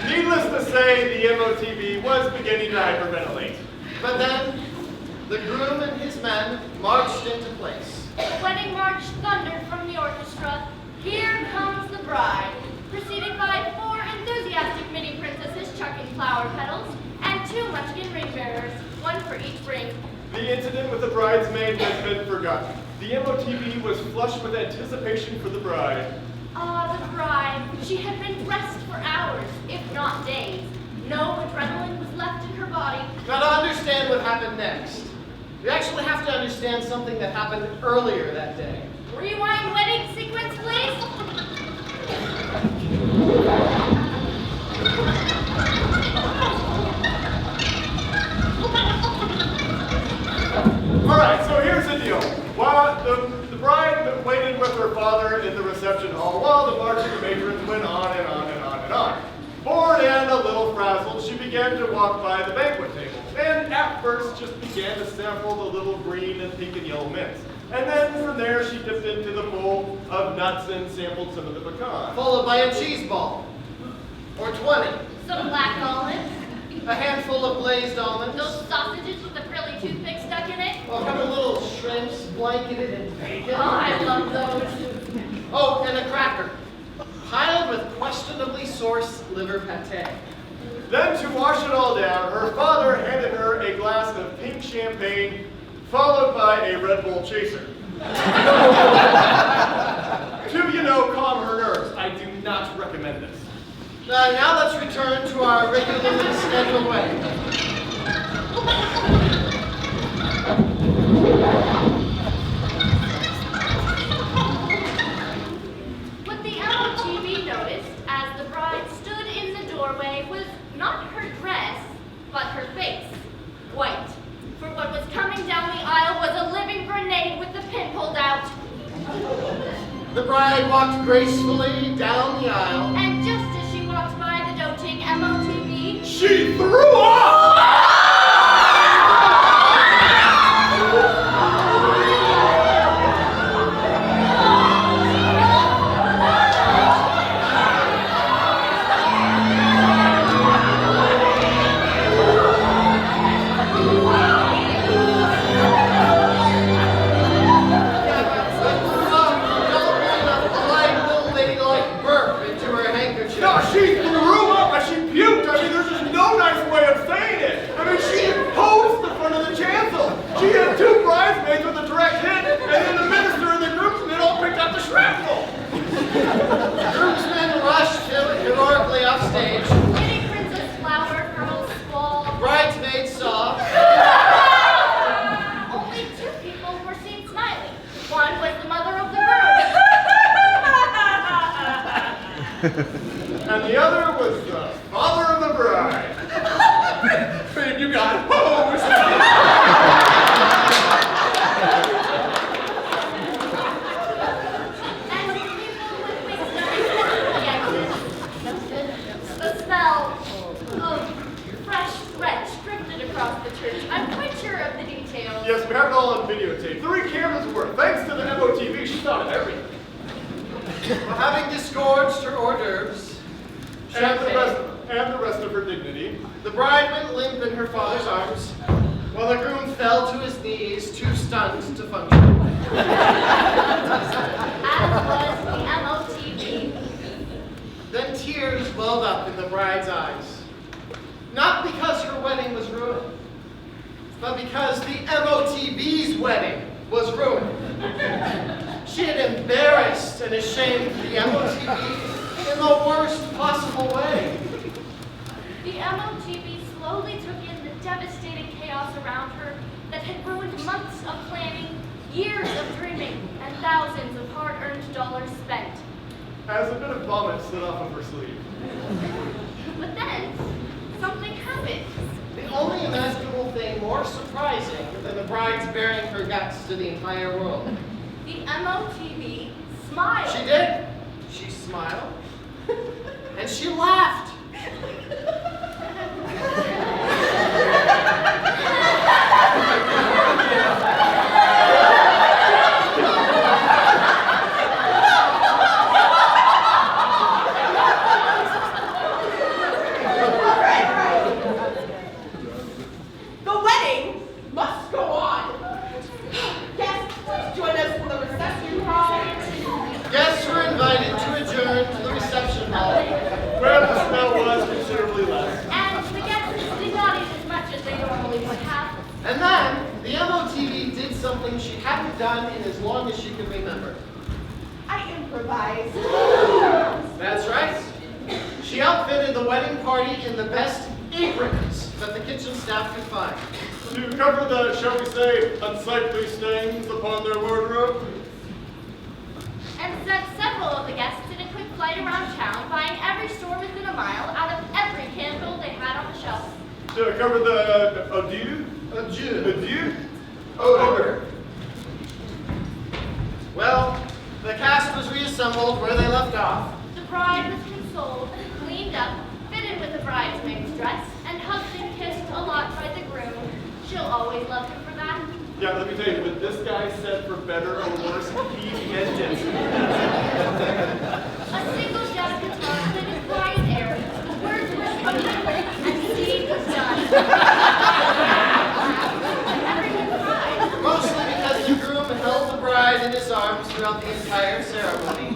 Needless to say, the MOTB was beginning to hyperventilate. But then, the groom and his men marched into place. The wedding march thundered from the orchestra. Here comes the bride, preceded by 4 enthusiastic mini princesses chucking flower petals, and 2 munchkin ring bearers, 1 for each ring. The incident with the bridesmaid has been forgotten. The MOTB was flushed with anticipation for the bride. Ah, the bride. She had been dressed for hours, if not days. No adrenaline was left in her body. Now to understand what happened next, we actually have to understand something that happened earlier that day. Rewind wedding sequence, please. Alright, so here's the deal. While the bride waited with her father in the reception hall while the marching matrons went on and on and on and on. Bored and a little frazzled, she began to walk by the banquet tables, and at first just began to sample the little green and pink and yellow mints. And then from there she dipped into the bowl of nuts and sampled some of the pecan. Followed by a cheese ball. Or 20. Some black almonds. A handful of glazed almonds. Those sausages with the frilly toothpick stuck in it. Well, a couple little shrimps blanketed in bacon. Oh, I love those. Oh, and a cracker. Piled with questionably sourced liver pate. Then to wash it all down, her father handed her a glass of pink champagne, followed by a Red Bull chaser. To, calm her nerves. I do not recommend this. Now let's return to our regularly scheduled wedding. What the MOTV noticed as the bride stood in the doorway was not her dress, but her face. White. For what was coming down the aisle was a living grenade with the pin pulled out. The bride walked gracefully down the aisle. And just as she walked by the doting MOTV, she threw up! No, she threw up and she puked. I mean, there's just no nice way of saying it. I mean, she imposed the front of the chancel. She had two bridesmaids with a direct hit, and then the minister and the groomsmen all picked up the shrapnel. Groomsmen rushed heroically off stage. Lady Princess Flower, girls squall. Bridesmaids sobbed. Only two people were seen smiling. One was the mother of the groom. And the other was the father of the bride. Babe, you got hosed. And the people with wisdom, the smell of fresh drench drifted across the church. I'm quite sure of the details. Yes, we have it all on videotape. 3 cameras worth. Thanks to the MOTV, she thought of everything. Well, having disgorged her hors d'oeuvres, And the rest of her dignity. the bride went limp in her father's arms, while the groom fell to his knees, too stunned to function. As was the MOTV. Then tears welled up in the bride's eyes. Not because her wedding was ruined, but because the MOTV's wedding was ruined. She had embarrassed and ashamed the MOTV in the worst possible way. The MOTV slowly took in the devastating chaos around her that had ruined months of planning, years of dreaming, and thousands of hard-earned dollars spent. As a bit of vomit slid off of her sleeve. But then, something happened. The only imaginable thing more surprising than the bride's bearing her guts to the entire world. The MOTV smiled. She did. She smiled. And she laughed. The wedding must go on. Guests, please join us in the reception hall. Guests were invited to adjourn to the reception hall. Where the smell was considerably less. And the guests did not eat as much as they normally would have. And then the MOTV did something she hadn't done in as long as she could remember. I I improvised. That's right. She outfitted the wedding party in the best aprons that the kitchen staff could find. To cover the, shall we say, unsightly stains upon their wardrobe. And sent several of the guests in a quick flight around town, buying every store within a mile out of every candle they had on the shelf. To cover the adieu. Odor. Well, the cast was reassembled where they left off. The bride was consoled, cleaned up, fitted with the bridesmaid's dress, and hugged and kissed a lot by the groom. She'll always love him for that. Yeah, let me tell you, when this guy said for better or worse, he meant it. A single jazz guitar played a quiet air, words were spoken, and seed was done. Everyone cried. Mostly because the groom held the bride in his arms throughout the entire ceremony.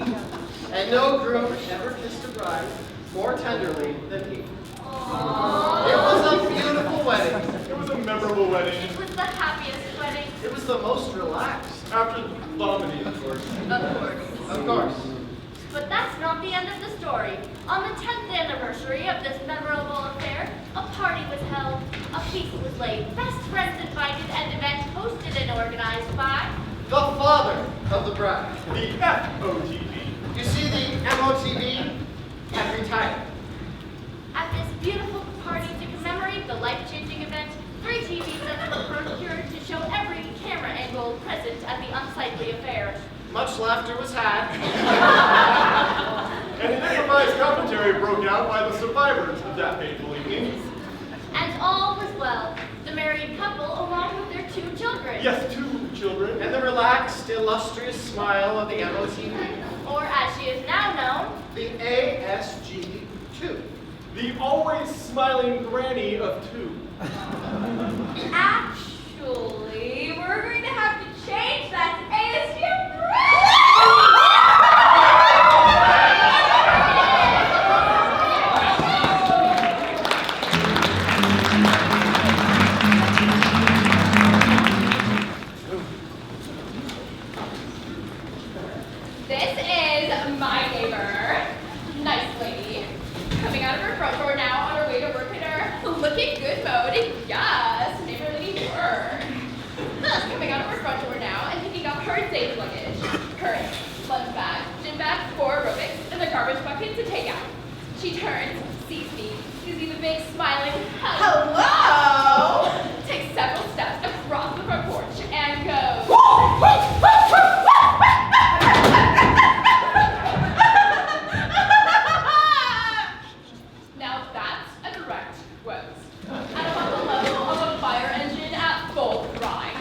And no groom ever kissed a bride more tenderly than he. Aww. It was a beautiful wedding. It was a memorable wedding. It was the happiest wedding. It was the most relaxed. After vomiting, of course. Of course. But that's not the end of the story. On the 10th anniversary of this memorable affair, a party was held, a feast was laid, best friends invited, and event hosted and organized by The father of the bride. The FOTB. You see, the MOTB had retired. At this beautiful party to commemorate the life-changing event, 3 TV sets were procured to show every camera angle present at the unsightly affair. Much laughter was had. And an improvised commentary broke out by the survivors of that fateful evening. And all was well. The married couple, along with their 2 children. Yes, 2 children. And the relaxed, illustrious smile of the MOTB. Or as she is now known, The ASG2. The always smiling granny of 2. Actually, we're going to have to change that to ASU. This is my neighbor. Nice lady. Coming out of her front door now on her way to work in her looking good mode. Yes, neighborly work. Coming out of her front door now and picking up her safe luggage. Her lunch bag, gym bag for aerobics, and the garbage bucket to take out. She turns, sees me the big smiling hello, takes several steps across the front porch and goes, now that's a direct quote. At about the level of a fire engine at full grind.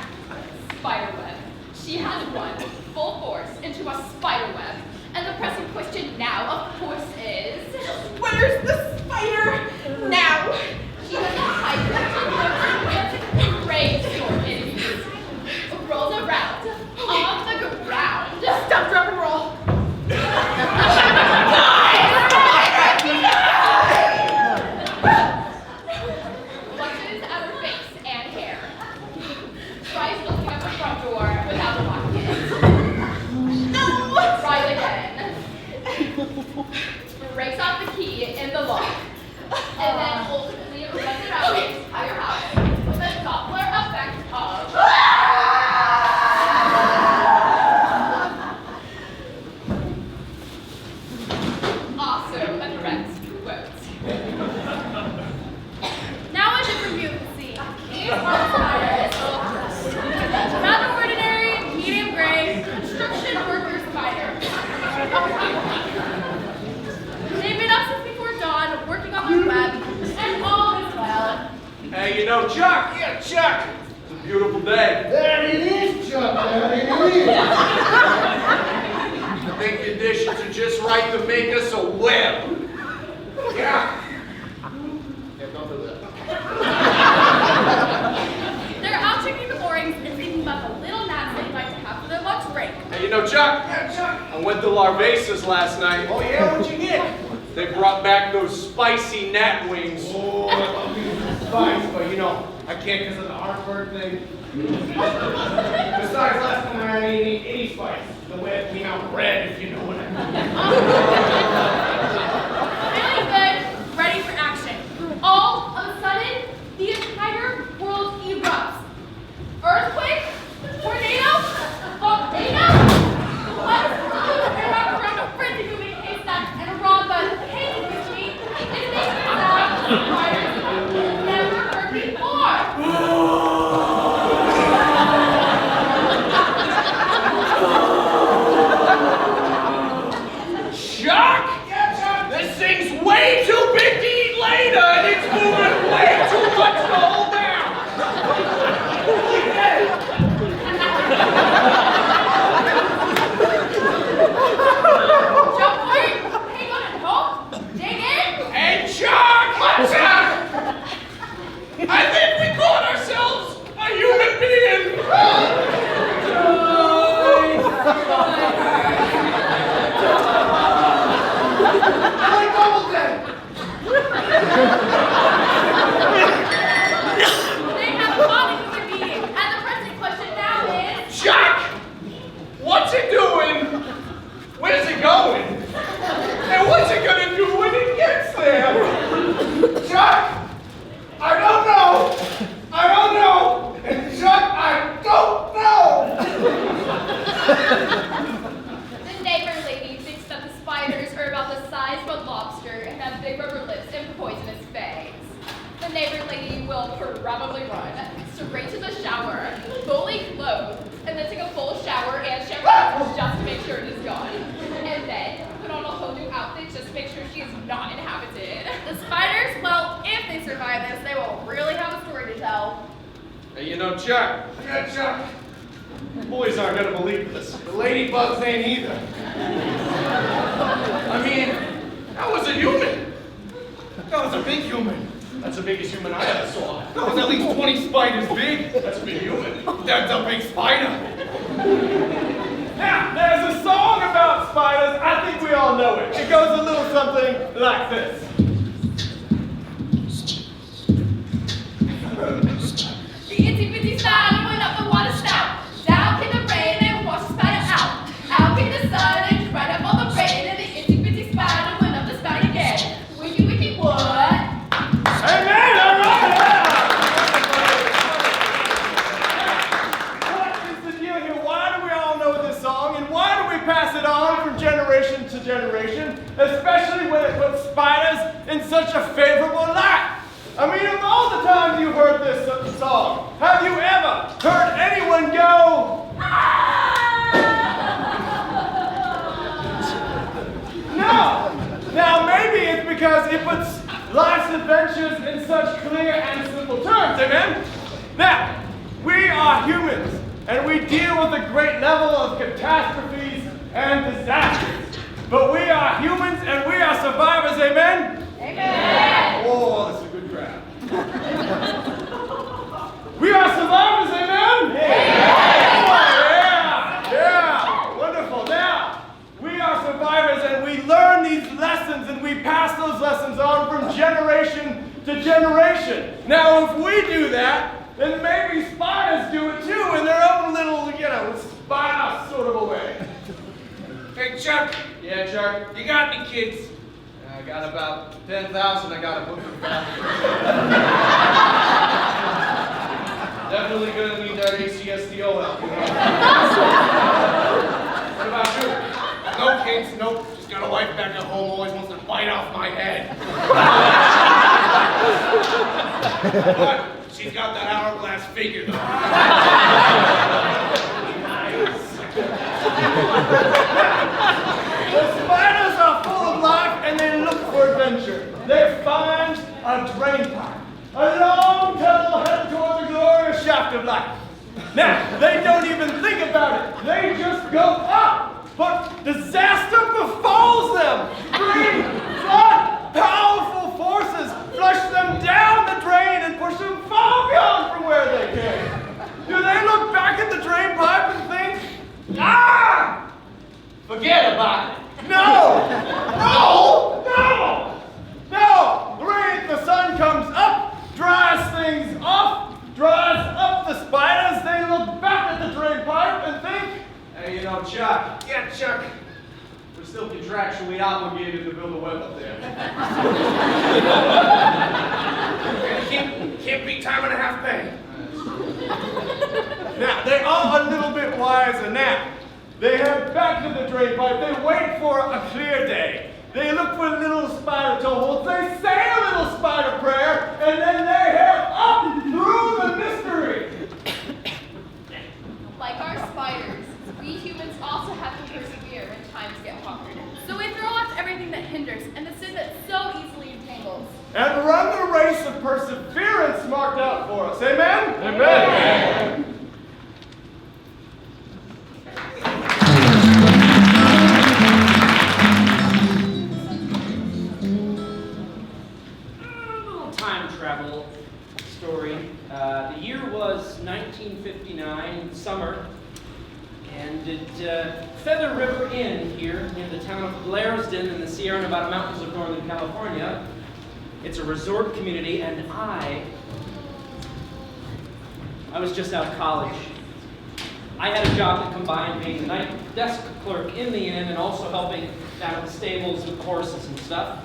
Spiderweb. She has run full force into a spiderweb. And the pressing question now, of course, is where's the spider now? She does not hide her brainstorm enemies. Rolls around on the ground. Stop, drop, and roll. Clutches at her face and hair. Tries looking at the front door without locking it. No! Tries again. Breaks off the key in the lock. And then ultimately runs around the entire house with a Doppler effect of also a direct quote. Now a different view of the scene. These are spiders. Rather ordinary, medium gray, construction worker spider. They've been up since before dawn, working on the web, and all is well. Hey, you know, Chuck! Yeah, Chuck! It's a beautiful day. There it is, Chuck. There it is. I think conditions are just right to make us a web. Yeah. Yeah, don't do that. They're out checking the moorings and thinking about the little gnats they'd like to have for their lunch break. Hey, you know, Chuck? Yeah, Chuck! I went to Larvace's last night. Oh yeah, what'd you get? They brought back those spicy gnat wings. Oh, I love you some spice, but you know, I can't because of the heartburn thing. Besides, last time I had any spice, the way it came out red, if you know Really good. Ready for action. All of a sudden, the entire world erupts. Earthquake, tornado, volcano. Let's erupt around a frenzy moving haystack and a raw bud. Hey, Christy, is making sound spiders never heard before. Chuck! This thing's way too big to eat later, and it's moving way too much to hold down. Jump for it. Hang on and hold. Dig in. Hey, Chuck! Chuck! I think we caught ourselves a human being. Like Dumbledore! They have a body human being. And the present question now is... Chuck! What's it doing? Where's it going? And what's it gonna do when it gets there? Chuck! I don't know! I don't know! And Chuck, I don't know! The neighbor lady thinks that the spiders are about the size of a lobster and have big rubber lips and poisonous fangs. The neighbor lady will probably run straight to the shower, fully clothed, and then take a full shower and shower just to make sure it is gone. And then put on a whole new outfit just to make sure she is not inhabited. The spiders, well, if they survive this, they will really have a story to tell. Hey, you know, Chuck. Yeah, Chuck. The boys aren't gonna believe this. The ladybugs ain't either. I mean, that was a human. That was a big human. That's the biggest human I ever saw. That was at least 20 spiders big. That's a big human. That's a big spider. Now, there's a song about spiders. I think we all know it. It goes a little something like this. The itsy bitsy spider went up the water spout. Down came the rain and washed the spider out. Out came the sun and dried up all the rain. And the itsy bitsy spider went up the spout again. Wiki wiki what? Amen! All right! What is the deal here? Why do we all know this song? And why do we pass it on from generation to generation? Especially when it puts spiders in such a favorable light. I mean, of all the times you've heard this song, have you ever heard anyone go, no? Now, maybe it's because it puts life's adventures in such clear and simple terms, amen? Now, we are humans, and we deal with a great level of catastrophes and disasters. But we are humans, and we are survivors, amen? Amen. Oh, that's a good crowd. We are survivors, amen? Yeah, wonderful. Now, we are survivors and we learn these lessons and we pass those lessons on from generation to generation. Now, if we do that, then maybe spiders do it too in their own little, spider sort of a way. Hey, Chuck. Yeah, Chuck? You got any kids? I got about 10,000 I got to book for family. Definitely gonna need that ACSDO help, you know? What about you? No kids, nope. Just got a wife back at home, always wants to bite off my head. But she's got that hourglass figure, though. The spiders are full of life and they look for adventure. They find a drain pipe, a long tunnel headed toward the glorious shaft of life. Now, they don't even think about it. They just go up. But disaster befalls them. Greed, flood, powerful forces flush them down the drain and push them far beyond from where they came. Do they look back at the drain pipe and think, ah! Forget about it. No! No! No! No! The sun comes up, dries things off, dries up the spiders. They look back at the drain pipe and think, hey, Chuck. Yeah, Chuck. We're still contractually obligated to build a web up there. Can't beat time and a half pay. Now, they are a little bit wiser now. They head back to the drain pipe. They wait for a clear day. They look for a little spider toehold. They say a little spider prayer, and then they head up through the mystery. Like our spiders, we humans also have to persevere when times get hard. So we throw off everything that hinders and the sin that so easily entangles. And run the race of perseverance marked out for us. Amen? Amen. Time travel story. The year was 1959, summer, and at Feather River Inn here near the town of Blairsden in the Sierra Nevada mountains of Northern California. It's a resort community, and I was just out of college. I had a job that combined being the night desk clerk in the inn and also helping down at the stables with horses and stuff.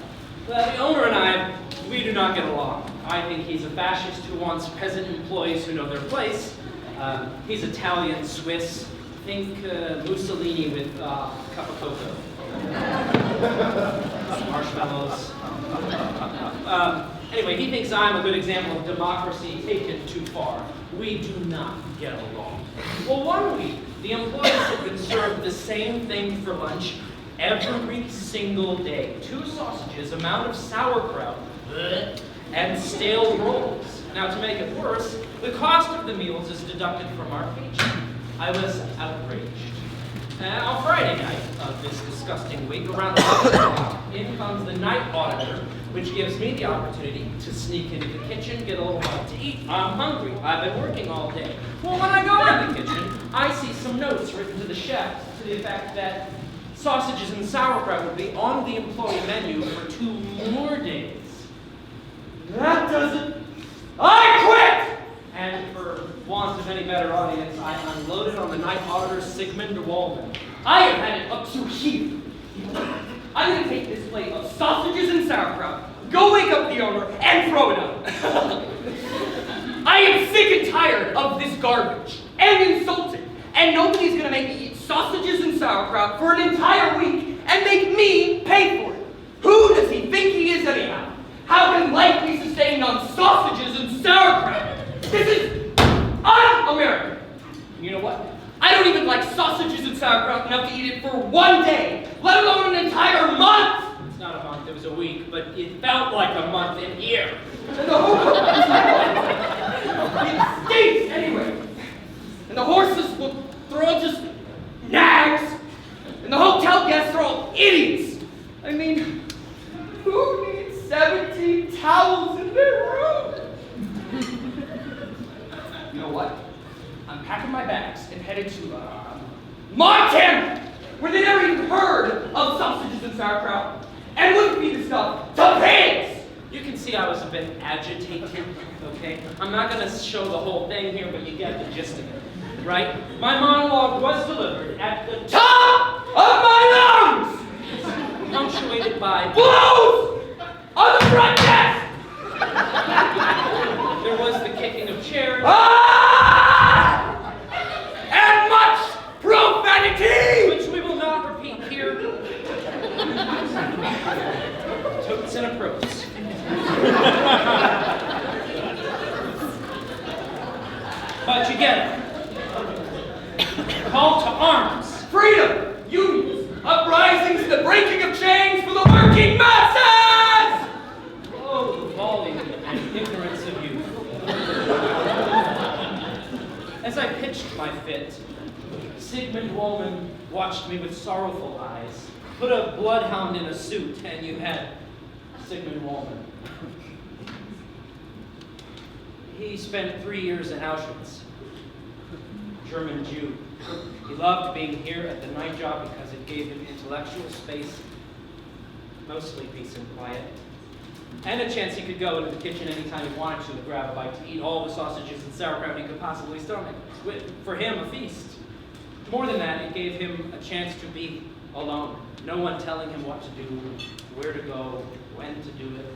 The owner and I, we do not get along. I think he's a fascist who wants peasant employees who know their place. He's Italian, Swiss. Think Mussolini with a cup of cocoa. Marshmallows. Anyway, he thinks I'm a good example of democracy taken too far. We do not get along. Well, one week, the employees have been served the same thing for lunch every single day. 2 sausages, a mound of sauerkraut, and stale rolls. Now, to make it worse, the cost of the meals is deducted from our paycheck. I was outraged. On Friday night of this disgusting week, around 11 o'clock, in comes the night auditor, which gives me the opportunity to sneak into the kitchen, get a little bite to eat. I'm hungry. I've been working all day. Well, when I go in the kitchen, I see some notes written to the chef to the effect that sausages and sauerkraut would be on the employee menu for 2 more days. That doesn't... I quit! And for want of any better audience, I unloaded on the night auditor Sigmund Wallman. I have had it up to here. I'm going to take this plate of sausages and sauerkraut, go wake up the owner, and throw it out. I am sick and tired of this garbage, and insulted, and nobody's going to make me eat sausages and sauerkraut for an entire week and make me pay for it. Who does he think he is anyhow? How can life be sustained on sausages and sauerkraut? This is un-American. You know what? I don't even like sausages and sauerkraut enough to eat it for 1 day, let alone an entire month. It's not a month, it was a week, but it felt like a month in here. And the whole it stinks anyway. And the horses, well, they're all just nags. And the hotel guests are all idiots. I mean, who needs 17 towels in their room? You know what? I'm packing my bags and headed to Montana, where they never even heard of sausages and sauerkraut, and wouldn't feed the stuff to pigs. You can see I was a bit agitated, okay? I'm not going to show the whole thing here, but you get the gist of it, right? My monologue was delivered at the top of my lungs, punctuated by blows on the front desk. There was the kicking of chairs. And much profanity! Which we will not repeat here. Totes and approaches. But you get it. Call to arms. Freedom! Unions! Uprisings and the breaking of chains for the working masses! Oh, the volume and ignorance of youth. As I pitched my fit, Sigmund Wallman watched me with sorrowful eyes. Put a bloodhound in a suit, and you had Sigmund Wallman. He spent 3 years in Auschwitz. German Jew. He loved being here at the night job because it gave him intellectual space, mostly peace and quiet, and a chance he could go into the kitchen anytime he wanted to grab a bite to eat all the sausages and sauerkraut he could possibly stomach. For him, a feast. More than that, it gave him a chance to be alone. No one telling him what to do, where to go, when to do it.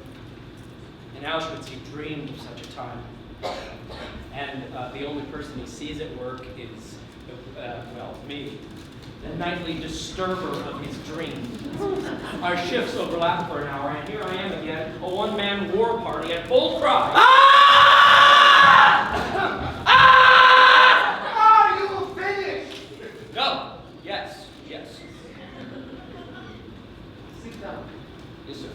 In Auschwitz, he dreamed of such a time. And the only person he sees at work is, well, me. The nightly disturber of his dreams. Our shifts overlap for an hour, and here I am again, a one-man war party at full cry. Are you finished? No. Yes. Yes. Sit down. Yes, sir.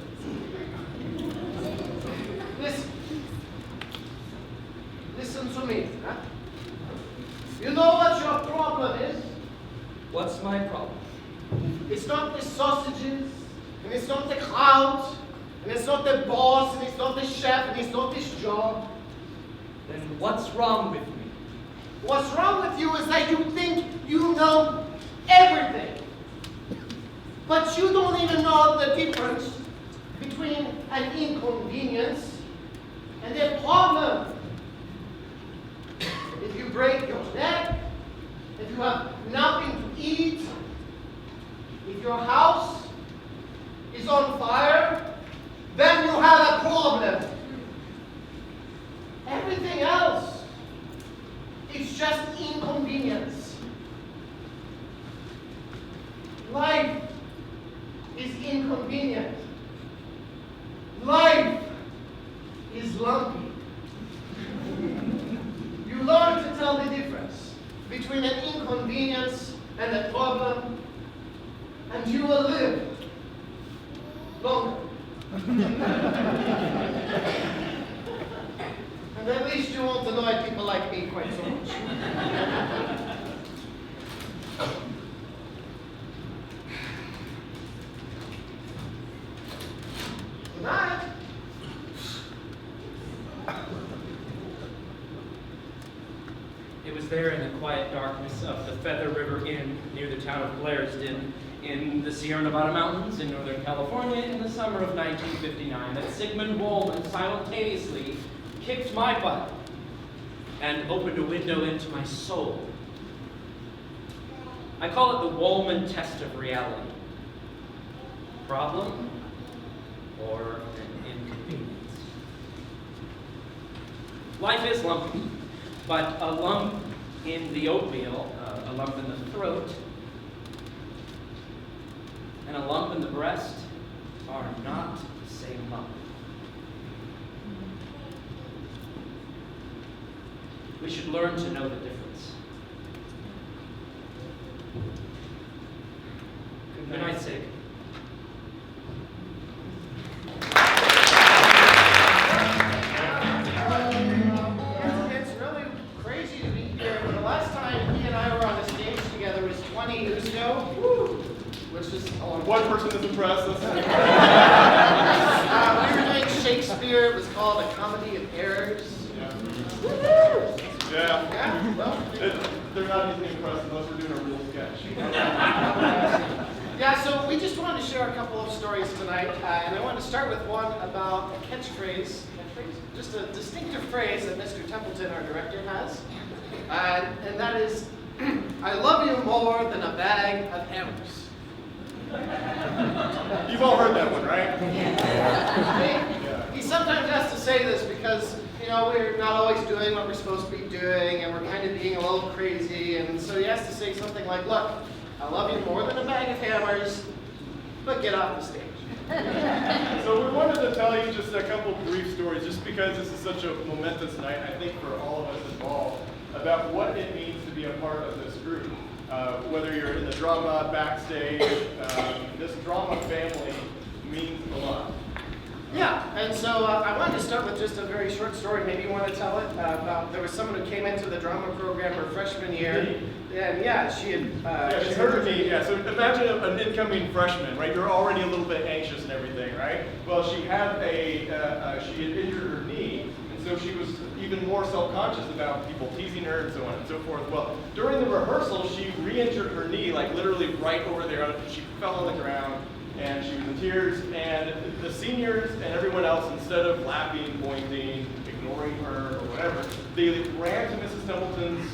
Listen to me. Huh? You know what your problem is? What's my problem? It's not the sausages, and it's not the crowd, and it's not the boss, and it's not the chef, and it's not this job. Then what's wrong with me? What's wrong with you is that you think you know everything. But you don't even know the difference between an inconvenience and a problem. If you break your neck, if you have nothing to eat, if your house is on fire, then you have a problem. Everything else is just inconvenience. Life is inconvenient. Life is lumpy. You learn to tell the difference between an inconvenience and a problem, and you will live longer. And at least you won't annoy people like me quite so much. Good night. It was there in the quiet darkness of the Feather River Inn near the town of Blairsden in the Sierra Nevada mountains in Northern California in the summer of 1959 that Sigmund Wohlman simultaneously kicked my butt and opened a window into my soul. I call it the Wohlman test of reality. Problem or an inconvenience. Life is lumpy, but a lump in the oatmeal, a lump in the throat, and a lump in the breast are not the same lump. We should learn to know the difference. Good night, Sig. It's really crazy to be here. The last time he and I were on a stage together was 20 years ago. Woo! Which is a long time. One person is impressed. We were doing Shakespeare. It was called A Comedy of Errors. Yeah. Yeah, well. They're not easily impressed unless we're doing a real sketch. Yeah, so we just wanted to share a couple of stories tonight, and I wanted to start with one about a catchphrase, just a distinctive phrase that Mr. Templeton, our director, has, and that is, "I love you more than a bag of hammers." You've all heard that one, right? He sometimes has to say this because, you know, we're not always doing what we're supposed to be doing, and we're kind of being a little crazy, and so he has to say something like, "Look, I love you more than a bag of hammers, but get off the stage." So we wanted to tell you just a couple brief stories, just because this is such a momentous night, I think, for all of us involved, about what it means to be a part of this group. Whether you're in the drama, backstage, this drama family means a lot. Yeah, and so I wanted to start with just a very short story. Maybe you want to tell it about, there was someone who came into the drama program her freshman year, and yeah, she had... She hurt her knee, yeah. So imagine an incoming freshman, right? You're already a little bit anxious and everything, right? Well, she had injured her knee, and so she was even more self-conscious about people teasing her and so on and so forth. Well, during the rehearsal, she re-injured her knee, like literally right over there. She fell on the ground, and she was in tears, and the seniors and everyone else, instead of laughing, pointing, ignoring her, or whatever, they ran to Mrs. Templeton's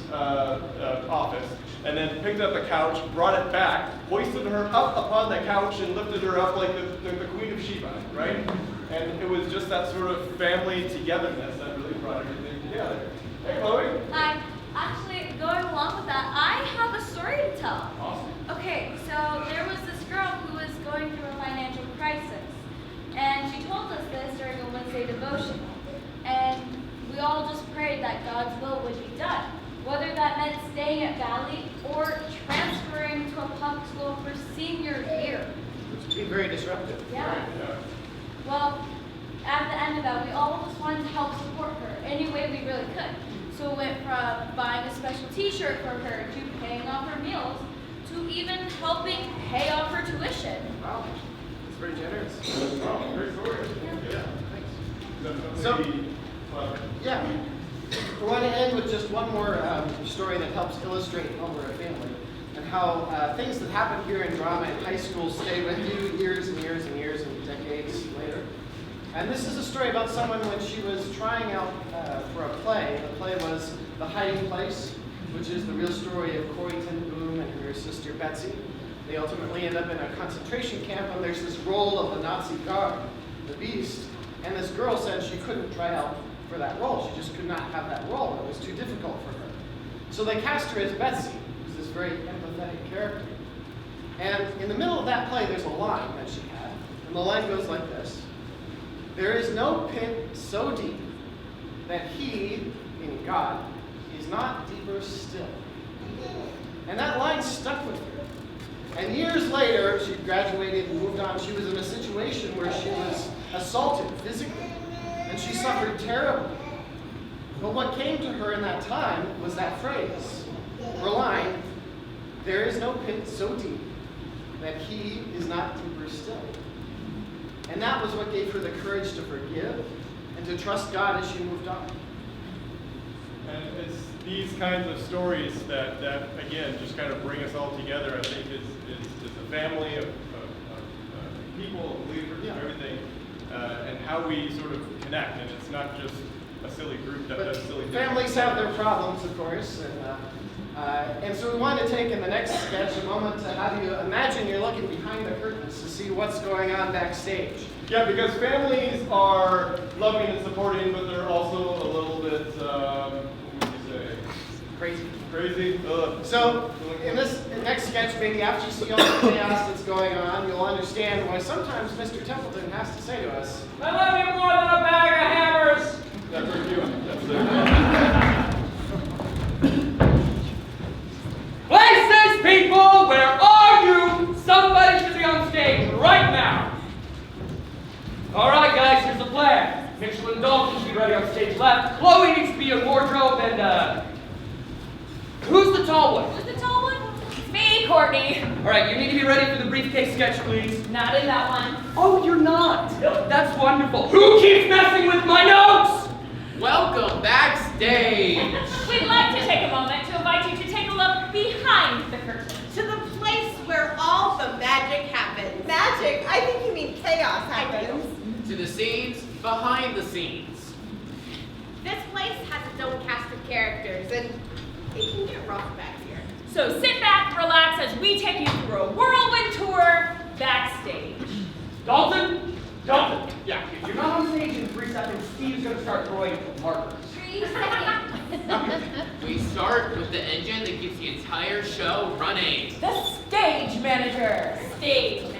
office, and then picked up a couch, brought it back, hoisted her up upon the couch, and lifted her up like the Queen of Sheba, right? And it was just that sort of family togetherness that really brought everything together. Hey, Chloe. Hi. Actually, going along with that, I have a story to tell. Awesome. Okay, so there was this girl who was going through a financial crisis. And she told us this during a Wednesday devotional. And we all just prayed that God's will would be done. Whether that meant staying at Valley or transferring to a public school for senior year. Which would be very disruptive. Yeah. Well, at the end of that, we all just wanted to help support her any way we really could. So it went from buying a special t-shirt for her to paying off her meals to even helping pay off her tuition. Wow, that's very generous. Oh, great story. Yeah, Definitely So- clever. yeah. We want to end with just one more story that helps illustrate how we're a family and how things that happen here in drama in high school stay with you years and years and years and decades later. And this is a story about someone when she was trying out for a play. The play was The Hiding Place, which is the real story of Corrie ten Boom and her sister Betsy. They ultimately end up in a concentration camp, and there's this role of the Nazi guard, the Beast, and this girl said she couldn't try out for that role. She just could not have that role. It was too difficult for her. So they cast her as Betsy, who's this very empathetic character. And in the middle of that play, there's a line that she had, and the line goes like this. There is no pit so deep that he, meaning God, is not deeper still. And that line stuck with her. And years later, she graduated and moved on. She was in a situation where she was assaulted physically, and she suffered terribly. But what came to her in that time was that phrase, her line, there is no pit so deep that he is not deeper still. And that was what gave her the courage to forgive and to trust God as she moved on. And it's these kinds of stories that again, just kind of bring us all together. I think is a family of people, of believers, Yeah. and everything, and how we sort of connect. And it's not just a silly group that But does silly things. families have their problems, of course, and so we want to take in the next sketch a moment to have you imagine you're looking behind the curtains to see what's going on backstage. Yeah, because families are loving and supporting, but they're also a little bit, what would you say? Crazy. Crazy? Ugh. So, in this next sketch, maybe after you see all the chaos that's going on, you'll understand why sometimes Mr. Templeton has to say to us, I love you more than a bag of hammers. That's our cue. That's Places, people, where are you? Somebody should be on stage right now. All right, guys, here's the plan. Mitchell and Dalton should be ready on stage left. Chloe needs to be in wardrobe, and who's the tall one? Who's the tall one? It's me, Courtney. All right, you need to be ready for the briefcase sketch, please. Not in that one. Oh, you're not? That's wonderful. Who keeps messing with my notes? Welcome backstage. We'd like to take a moment to invite you to take a look behind the curtain. To the place where all the magic happens. Magic? I think you mean chaos happens. To the scenes behind the scenes. This place has its own cast of characters, and it can get rough back here. So sit back, relax as we take you through a whirlwind tour backstage. Dalton? Dalton. Yeah, if you're not on stage in 3 seconds, Steve's gonna start throwing markers. 3 seconds. We start with the engine that keeps the entire show running. The stage manager. Stage manager.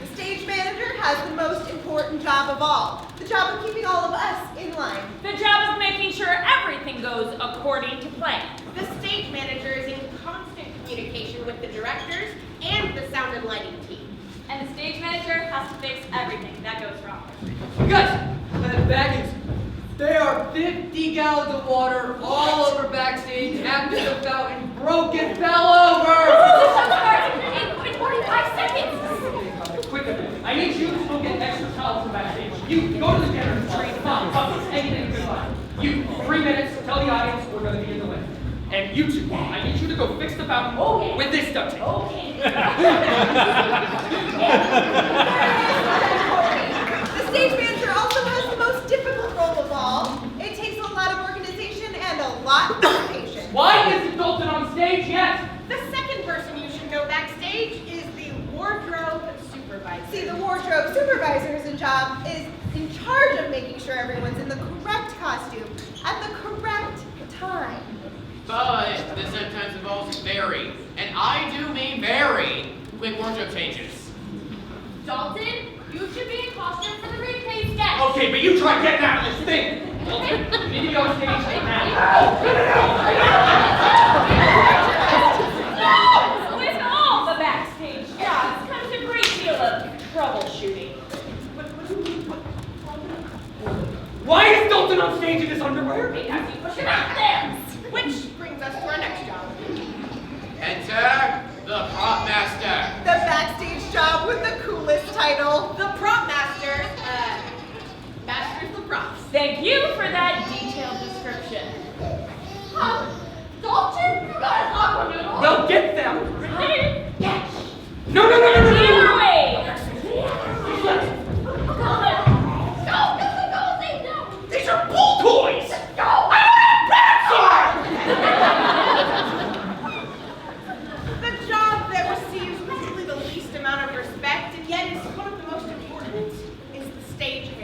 The stage manager has the most important job of all, the job of keeping all of us in line. The job of making sure everything goes according to plan. The stage manager is in constant communication with the directors and the sound and lighting team. And the stage manager has to fix everything that goes wrong. You guys, Baggins, there are 50 gallons of water all over backstage after the fountain broke and fell over. The show starts in 45 seconds. Quick a minute. I need you to go get extra towels from backstage. You go to the dinner, train, buckets, anything you can find. You, 3 minutes, tell the audience we're going to be in the way. And you two, I need you to go fix the fountain with this duct tape. Okay. The stage manager also has the most difficult role of all. It takes a lot of organization and a lot of patience. Why isn't Dalton on stage yet? The is in charge of making sure everyone's in the correct costume at the correct time. But this sometimes involves very, and I do mean very, quick wardrobe changes. Dalton, you should be in costume for the repay sketch. Okay, but you try getting out of this thing. You need to go on stage right now. With all the backstage jobs comes a great deal of troubleshooting. Why is Dalton on stage in his underwear? Because he pushed it out there. Which brings us to our next job. Enter the prop master. The backstage job with the coolest title. The prop master. Masters the props. Thank you for that detailed description. Dalton, you got a labradoodle. Well, get them. Really? Yes. No. Either way. No. These are bull toys. No. I don't have pants on. The job that receives probably the least amount of respect and yet is one of the most important is the stagehand.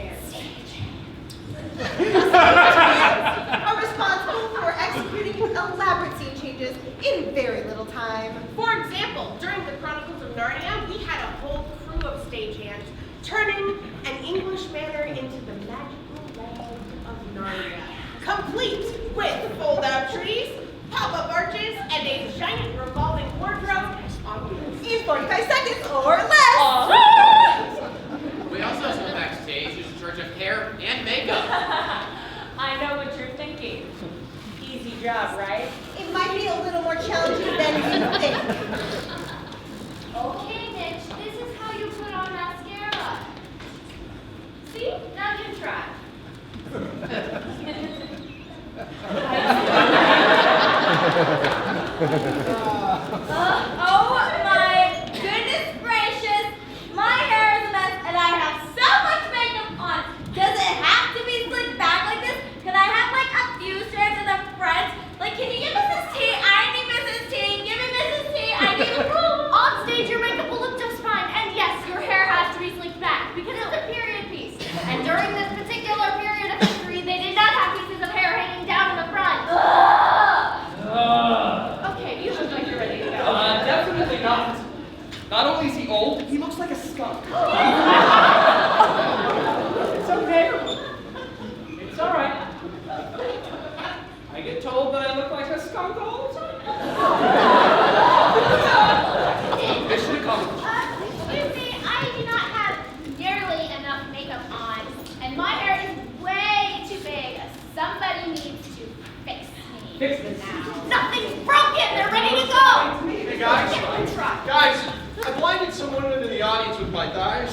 Are responsible for executing elaborate scene changes in very little time. For example, during the Chronicles of Narnia, we had a whole crew of stagehands turning an English manor into the magical land of Narnia, complete with fold-out trees, pop-up arches, and a giant revolving wardrobe on wheels. In 45 seconds or less! We also have someone backstage who's in charge of hair and makeup. I know what you're thinking. Easy job, right? It might be a little more challenging than you think. Okay, Mitch, this is how you put on mascara. See? Now you try. Oh my goodness gracious! My hair is a mess and I have so much makeup on. Does it have to be slicked back like this? Can I have like a few strands in the front? Like, can you give Mrs. T? I need Mrs. T. Give me Mrs. T. I need a room. On stage, your makeup will look just fine. And yes, your hair has to be slicked back because it's a period piece. And during this particular period of history, they did not have pieces of hair hanging down in the front. Okay, you look like you're ready to go. Definitely not. Not only is he old, he looks like a skunk. It's okay. It's all right. I get told that I look like a skunk all the time. Mission accomplished. Excuse me, I do not have nearly enough makeup on, and my hair is way too big. Somebody needs to fix me. Fix this. Nothing's broken. They're ready to go. Hey guys, I blinded some women in the audience with my thighs.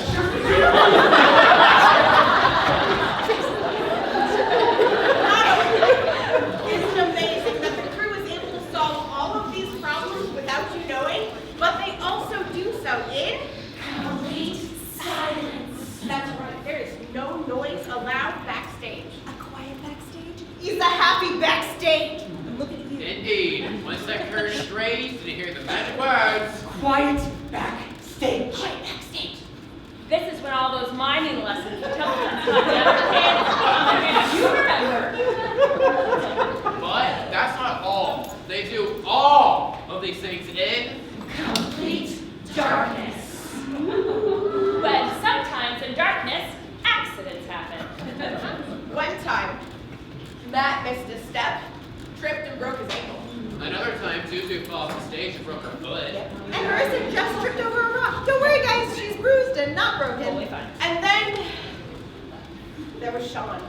Isn't it amazing that the crew is able to solve all of these problems without you knowing, but they also do so in complete silence. That's right, there is no noise allowed backstage. A quiet backstage is a happy backstage. I'm looking at you. Indeed. Once that curtain strays and you hear the magic words. Quiet backstage. Quiet backstage. This is when all those miming lessons the Templetons got the other kids. You remember. But that's not all. They do all of these things in Complete darkness. But sometimes in darkness, accidents happen. One time, Matt missed a step, tripped and broke his ankle. another time Zuzu fell off the stage and broke her foot. And Marissa just tripped over a rock. Don't worry, guys, she's bruised and not broken. Totally fine. And then there was Sean.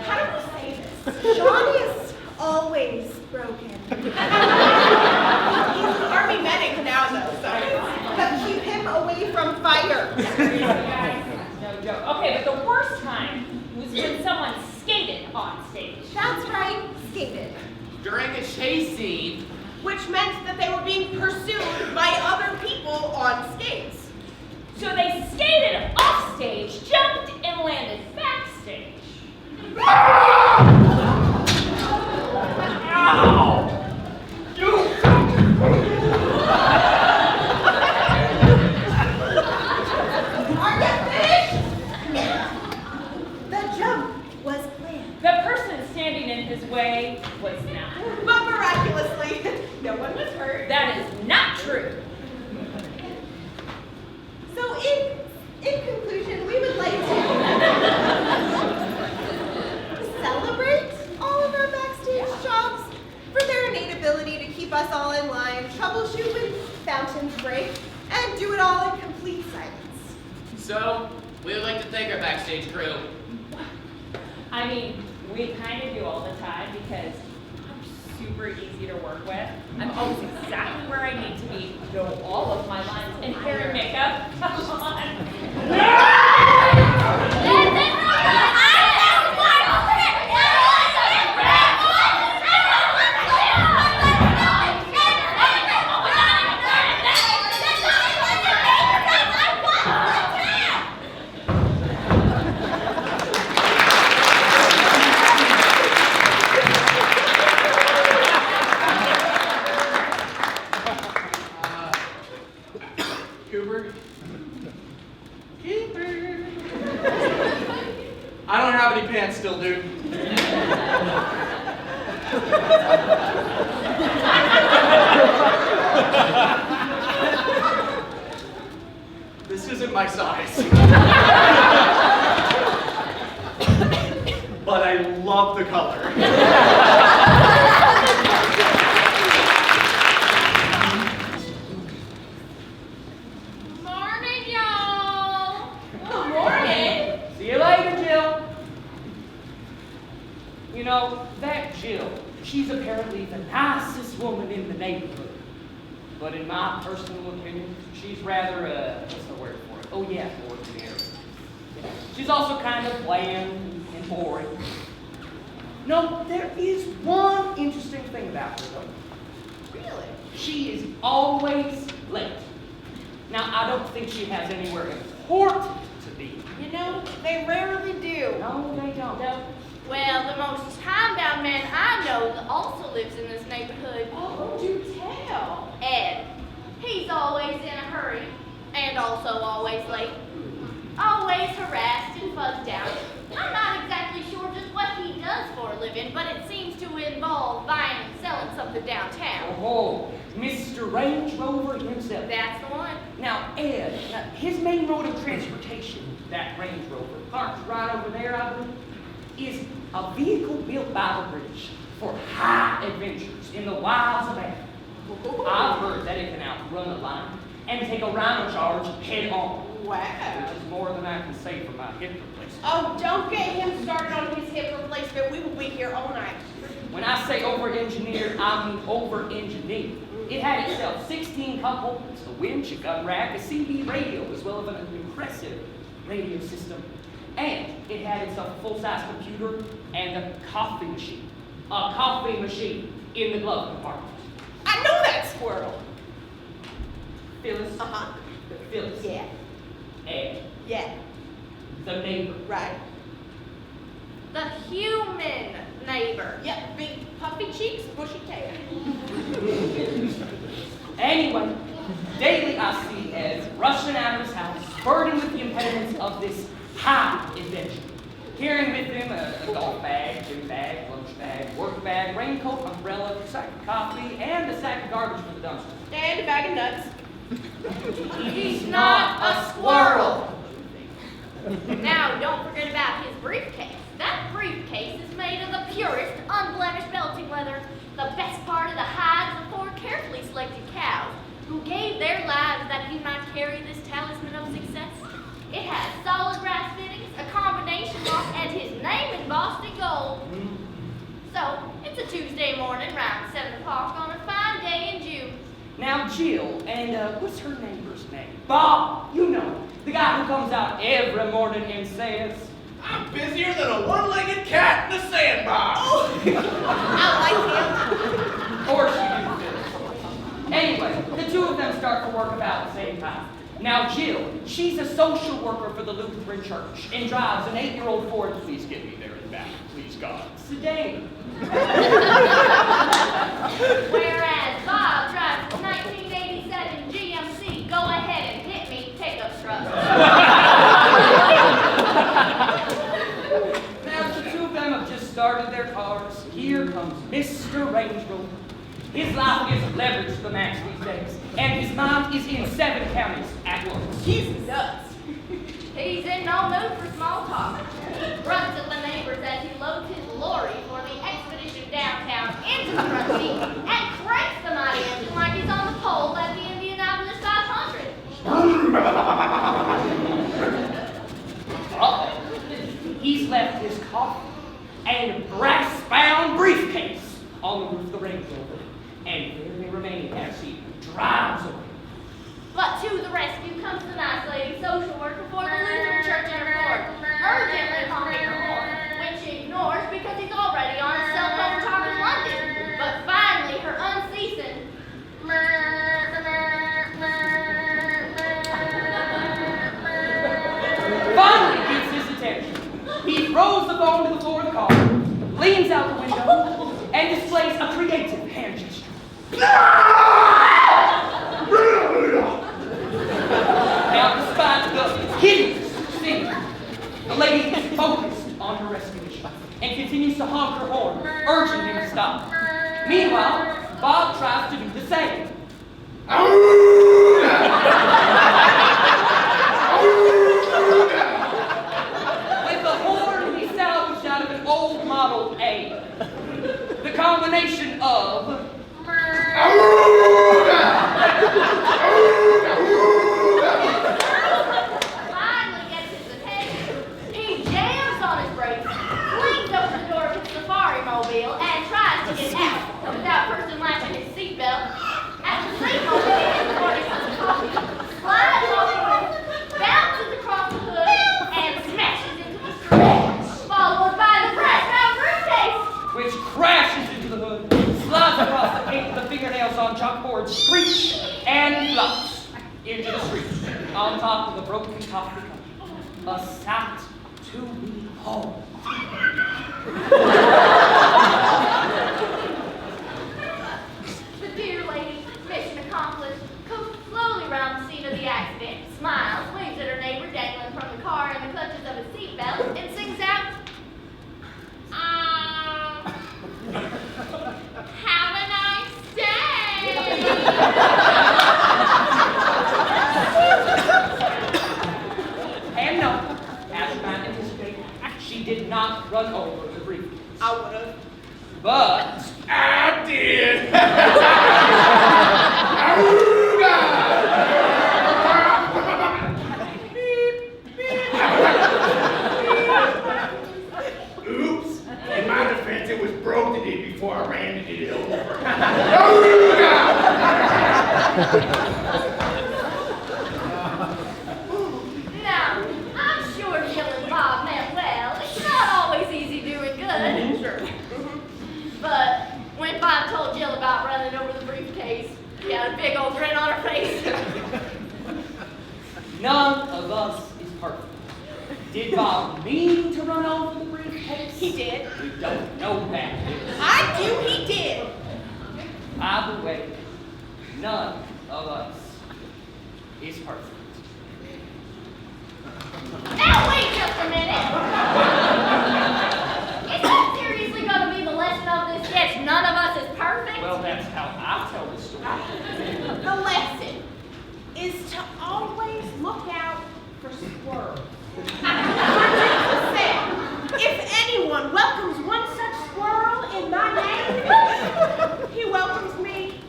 How do we say this? Sean is always broken. He's an army medic now, though, so keep him away from fire. No joke. Okay, but the worst time was when someone skated on stage. That's right, skated. During a chase scene, Which meant that they were being pursued by other people on skates. So they skated off stage, jumped, and landed backstage. us all in line, troubleshoot when fountains break, and do it all in complete silence. So, we would like to thank our backstage crew. I mean, we kind of do all the time because I'm super easy to work with. I'm always exactly where I need to be, know all of my lines, and hair and makeup. Come on. I don't have any pants still, dude. This isn't my size. But I love the color. Morning, y'all. Good morning. See you later, Jill. You know, that Jill, she's apparently the nicest woman in the neighborhood. But in my personal opinion, she's rather, what's the word for it? Oh yeah, ordinary. She's also kind of bland and boring. No, there is one interesting thing about her, though. Really? She is always late. Now, I don't think she has anywhere important to be. You know, they rarely do. No, they don't. No. Well, the most time-bound man I know that also lives in this neighborhood. Oh, do tell. Ed. He's always in a hurry, and also always late. Always harassed and bugged out. I'm not exactly sure just what he does for a living, but it seems to involve buying and selling something downtown. Oh, Mr. Range Rover himself. That's the one. Now, Ed, his main mode of transportation, that Range Rover, parked right over there, I believe, is a vehicle built by the British for high adventures in the wilds of Africa. I've heard that it can outrun a lion and take a rhino charge head on. Wow. Which is more than I can say for my hip replacement. Oh, don't get him started on his hip replacement. We will be here all night. When I say over-engineered, I mean over-engineered. It had itself 16 components, a winch, a gun rack, a CB radio, as well as an impressive radio system. And it had itself a full-size computer and a coffee machine. A coffee machine in the glove compartment. I know that squirrel. Phyllis. Uh-huh. Phyllis. Yeah. Ed. Yeah. The neighbor. Right. The human neighbor. Yep. Big puffy cheeks, bushy tail. Anyway, daily I see Ed rushing out of his house, burdened with the impediments of this high adventure. Carrying with him a golf bag, gym bag, lunch bag, work bag, raincoat, umbrella, a sack of coffee, and a sack of garbage for the dumpster. And a bag of nuts. He's not a squirrel. Now, don't forget about his briefcase. That briefcase is made of the purest, unblemished belting leather, the best part of the hides of 4 carefully selected cows who gave their lives that he might carry this talisman of success. It has solid brass fittings, a combination lock, and his name embossed in gold. So, it's a Tuesday morning around 7 o'clock on a fine day in June. Now, Jill, and what's her neighbor's name? Bob, you know, the guy who comes out every morning and says, I'm busier than a one-legged cat in a sandbox. I like him. Or she didn't. Anyway, the two of them start to work about the same time. Now, Jill, she's a social worker for the Lutheran Church and drives an 8-year-old Ford, please get me there and back, please God, sedan. Whereas Bob drives a 1987 GMC Go Ahead and Hit Me pickup truck. Now, the two of them have just started their cars. Here comes Mr. Range Rover. His life is leveraged to the max these days, and his mind is in 7 counties at once. He's nuts. He's in no mood for small talk. He grunts at the neighbors as he loads his lorry for the expedition downtown into the front seat and cranks the mighty over, and there they remain as she drives away. But to the rescue comes the nice lady social worker for the Lutheran Church in Florida, urgently honking her horn, which she ignores because he's already on his cell phone talking London. But finally, her unceasing Finally gets his attention. He throws the phone to the floor of the car, leans out the window, and displays a creative hand gesture. Now, despite the hideous scene, the lady is focused on her rescue mission and continues to honk her horn, urging him to stop. Meanwhile, Bob tries to do the same. With the horn he salvaged out of an old Model A. The combination of finally gets his attention. He jams on his brakes, flings open the door of his safari mobile, and tries to get out without first unlatching his seatbelt. At the same moment, he hits the door, slides off the roof, bounces across the hood, and smashes into the street, followed by the brass-bound briefcase. which crashes into the hood, slides across the paint with the fingernails on chalkboard, screech, and flops into the street on top of the broken coffee cup. A sight to behold. The dear lady, mission accomplished, comes slowly round the scene of the accident, smiles, waves at her neighbor dangling from the car in the clutches of his seatbelt, and sings out, Have a nice day. And no, as you might anticipate, she did not run over the briefcase. I would have. But I did. Oops. In my defense, it was broke to it before I ran it over. Now, I'm sure Jill and Bob meant well. It's not always easy doing good. Sure. But when Bob told Jill about running over the briefcase, she had a big old grin on her face. none of us is perfect. Did Bob mean to run over the briefcase? He did. We don't know that. I do, he did. Either way, none of us is perfect. Now wait just a minute. Is that seriously going to be the lesson of this sketch? None of us is perfect? Well, that's how I tell the story. The lesson is to always look out for squirrels. If anyone welcomes one such squirrel in my name, he welcomes me.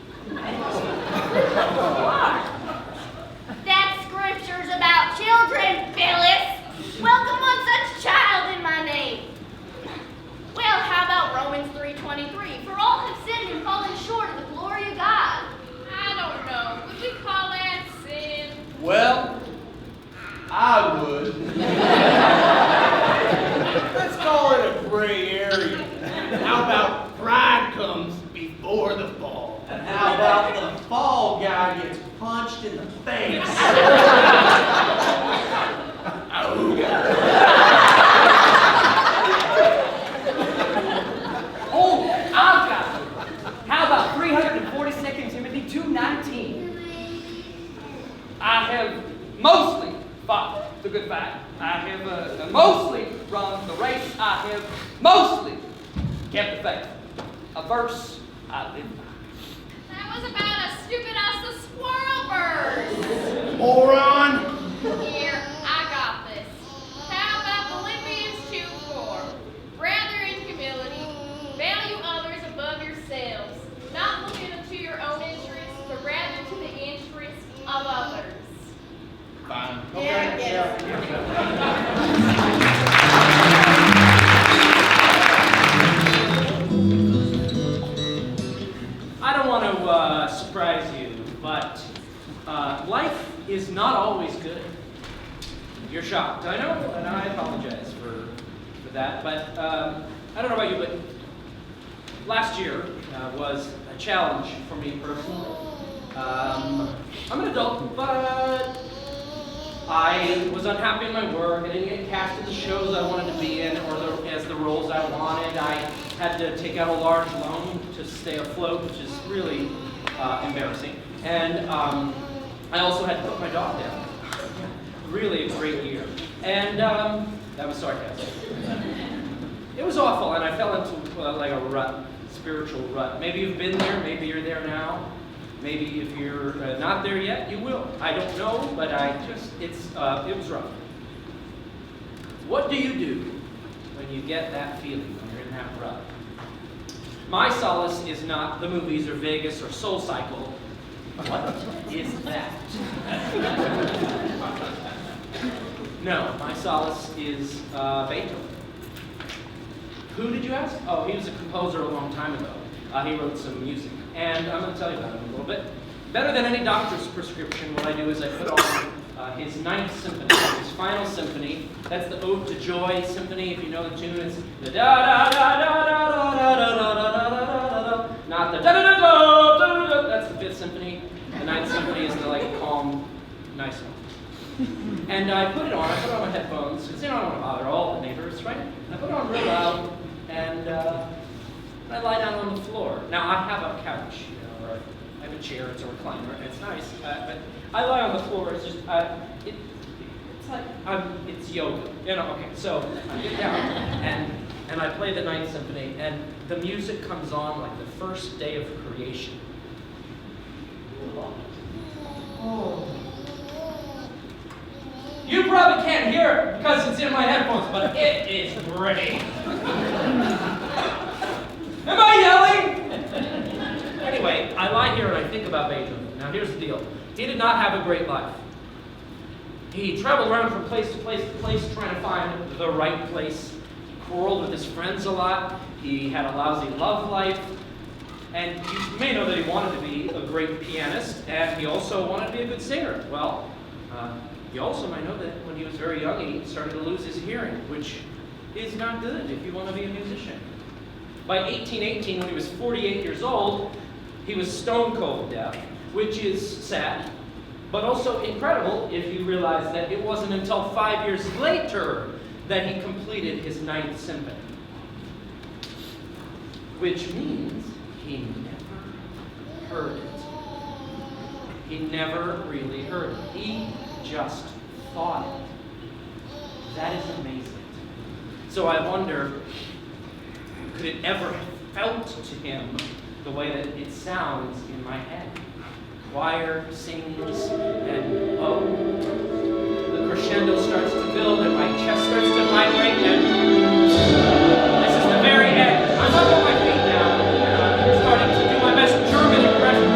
That scripture's about children, Phyllis. Welcome one such child in my name. Well, how about Romans 3:23? For all have sinned and fallen short of the glory of God. I don't know. Would you call that sin? Well, I would. Let's call it a gray area. How about pride comes before the fall? And how about the fall guy gets punched in the face? Oh, I've got it. How about 342 Timothy 2:19? I have mostly fought the good fight. I have mostly run the race. I have mostly kept the faith. A verse I live by. That was about as stupid as the squirrel bird. Moron! Here, I got this. How about Philippians 2:4? Rather in humility, value others above yourselves, not looking to your own interests, but rather to the interests of others. Fine. Yeah, yes. surprise you, but life is not always good. You're shocked, I know, and I apologize for that, but I don't know about you, but last year was a challenge for me personally. I'm an adult, but I was unhappy in my work. I didn't get cast in the shows I wanted to be in or as the roles I wanted. I had to take out a large loan to stay afloat, which is really embarrassing. And I also had to put my dog down. Really a great year. And that was sarcasm. It was awful, and I fell into like a rut, spiritual rut. Maybe you've been there, maybe you're there now. Maybe if you're not there yet, you will. I don't know, but it was rough. What do you do when you get that feeling, when you're in that rut? My solace is not the movies or Vegas or Soul Cycle. What is that? No, my solace is Beethoven. Who did you ask? Oh, he was a composer a long time ago. He wrote some music. And I'm going to tell you about him a little bit. Better than any doctor's prescription, what I do is I put on his 9th symphony, his final symphony. That's the Ode to Joy symphony. If you know the tune, it's the da da da da da da da da da da da, not the da da da da da da. That's the 5th symphony. The 9th symphony is the like calm, nice one. And I put it on my headphones, because I don't want to bother all the neighbors, right? And I put it on real loud, and I lie down on the floor. Now, I have a couch, or I have a chair, it's a recliner, and it's nice, but I lie on the floor, it's just, it's like, it's yoga, okay, so I get down, and I play the 9th Symphony, and the music comes on like the first day of creation. Oh. You probably can't hear it because it's in my headphones, but it is great. Am I yelling? Anyway, I lie here and I think about Beethoven. Now here's the deal. He did not have a great life. He traveled around from place to place trying to find the right place. He quarreled with his friends a lot. He had a lousy love life. And you may know that he wanted to be a great pianist, and he also wanted to be a good singer. Well, you also might know that when he was very young, he started to lose his hearing, which is not good if you want to be a musician. By 1818, when he was 48 years old, he was stone cold deaf, which is sad, but also incredible if you realize that it wasn't until 5 years later that he completed his 9th Symphony. Which means he never heard it. He never really heard it. He just thought it. That is amazing. So I wonder, could it ever have felt to him the way that it sounds in my head? Choir sings, and the crescendo starts to build, and my chest starts to vibrate, and this is the very end. I'm up on my feet now, and I'm starting to do my best German impression.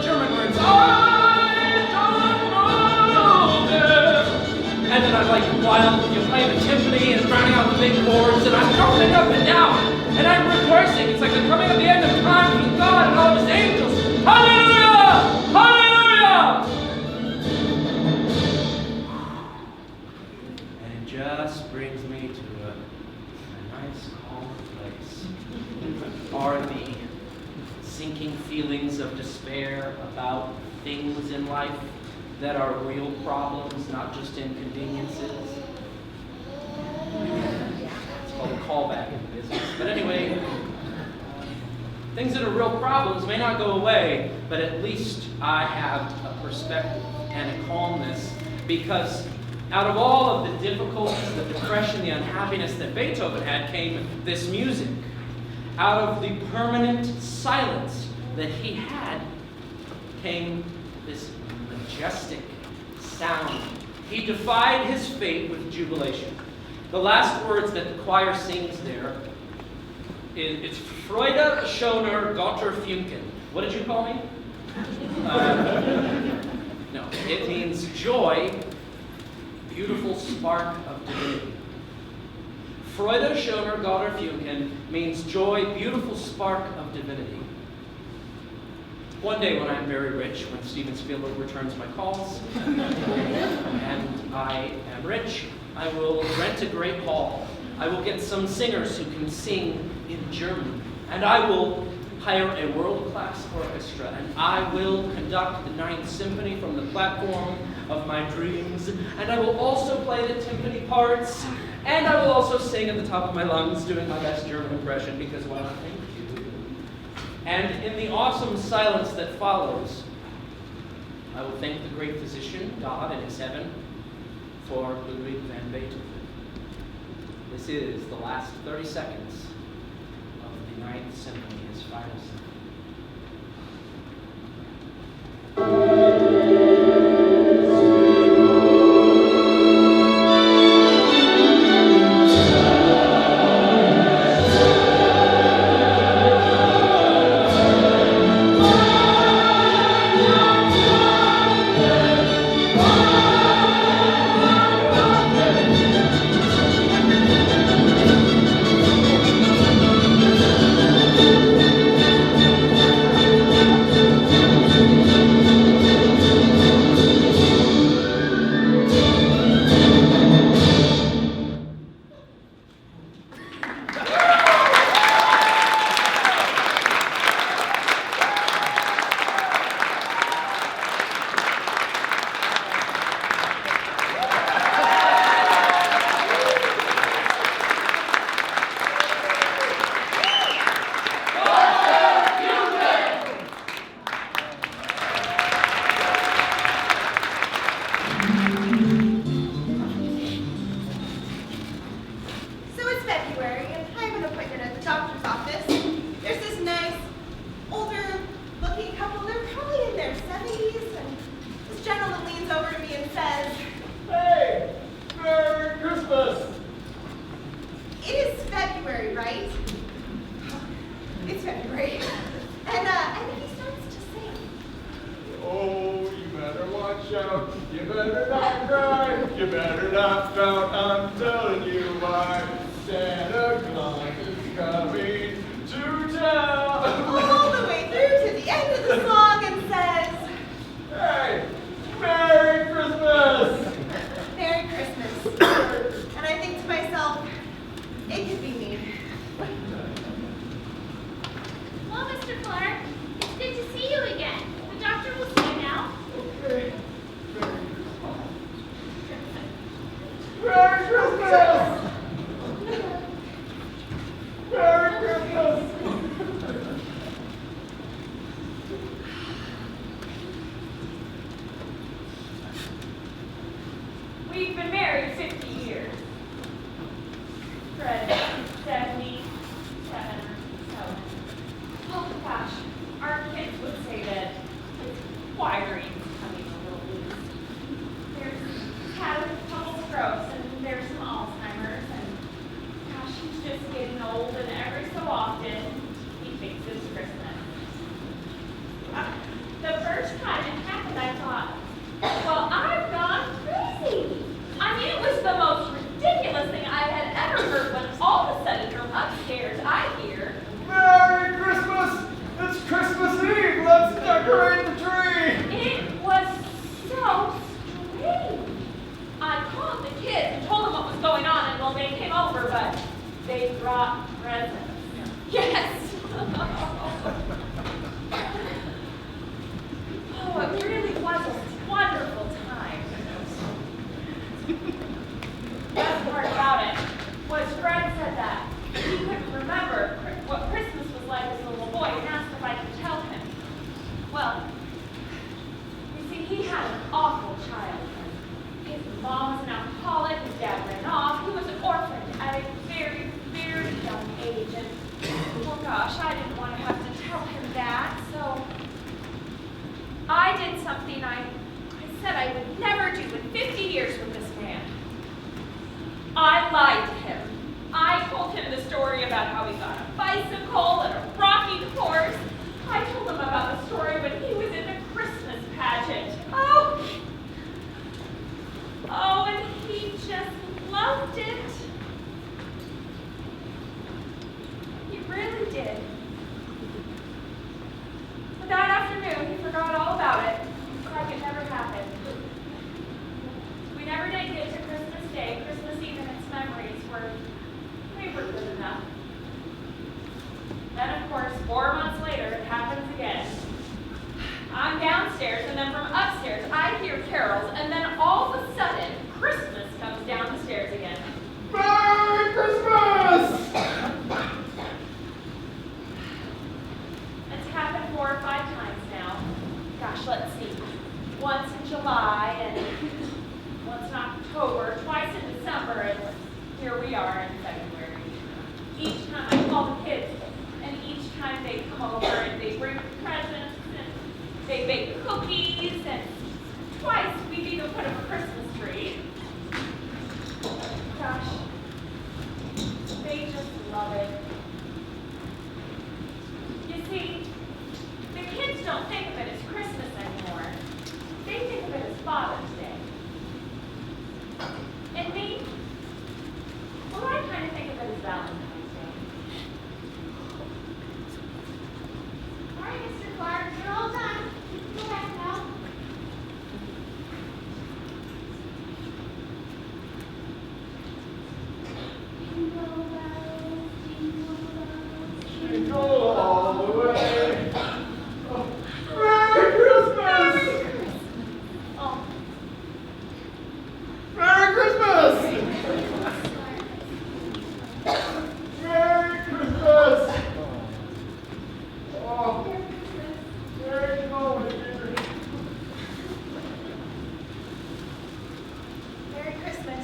German words. And then I'm like wild, you play the timpani and rounding out the big chords, and I'm jumping up and down, and I'm rejoicing. It's like I'm coming at the end of time with God and all his angels. Hallelujah! Hallelujah! And it just brings me to a nice, calm place. Are the sinking feelings of despair about things in life that are real problems, not just inconveniences? It's called a callback in business. But anyway, things that are real problems may not go away, but at least I have a perspective and a calmness, because out of all of the difficulties, the depression, the unhappiness that Beethoven had came this music. Out of the permanent silence that he had came this majestic sound. He defied his fate with jubilation. The last words that the choir sings there, it's Freude, Schöner, Götter Funken. What did you call me? No, it means joy, beautiful spark of divinity. Freude Schöner Gauder Funken means joy, beautiful spark of divinity. One day when I'm very rich, when Steven Spielberg returns my calls, and I am rich, I will rent a great hall. I will get some singers who can sing in German, and I will hire a world-class orchestra, and I will conduct the Ninth Symphony from the platform of my dreams, and I will also play the timpani parts, and I will also sing at the top of my lungs, doing my best German impression, because why not? Thank you. And in the awesome silence that follows, I will thank the great physician, God in his heaven, for Ludwig van Beethoven. This is the last 30 seconds of the Ninth Symphony, his final symphony. We've been married 50 years. Fred, 77 or so. Oh gosh, our kids would say that his wiring's coming a little loose. There's had a couple strokes and there's some Alzheimer's, and gosh, he's just getting old, and every so often he fixes Christmas. The first time it happened, I thought, well, I've gone crazy. I mean, it was the most ridiculous thing I had ever heard, when all of a sudden from upstairs I hear, Merry Christmas! It's Christmas Eve! Let's decorate the tree! It was so strange. I called the kids and told them what was going on, and well, they came over, but they brought presents. Yes! Oh, it really was a wonderful time. The best part about it was Fred said that he couldn't remember what Christmas was like as a little boy, and asked if I could tell him. Well, you see, he had an awful childhood. His mom was an alcoholic, his dad ran off, he was an orphan at a very, very young age, and oh gosh, I didn't want to have to tell him that, so I did something I said I would never do in 50 years with this man. I lied to him. I told him the story about how he got a bicycle and a rocking horse. I told him about the story when he was in the Christmas pageant. Oh, and he just loved it. did. But that afternoon, he forgot all about it, like it never happened. We never did get to Christmas Day. Christmas Eve and its memories they were good enough. Then, of course, 4 months later, it happens again. I'm downstairs, and then from upstairs, I hear carols, and then all of a sudden, Christmas comes down the stairs again. Merry Christmas! It's happened 4 or 5 times now. Gosh, let's see. Once in July, and once in October, twice in December, and here we are in February. Each time I call the kids, and each time they come over and they bring presents, and they bake cookies, and twice we've even put up a Christmas tree. Gosh, they just love it. You see, the kids don't think of it as Christmas anymore. They think of it as Father's Day. And me, well, I kind of think of it as Valentine's Day. All right, Mr. Clark, you're all done. You can go back now. Jingle bells, Jingle all the way. Oh, Merry Christmas! Oh, Merry Christmas! Merry Christmas! Oh, there you go, my dear. Merry Christmas.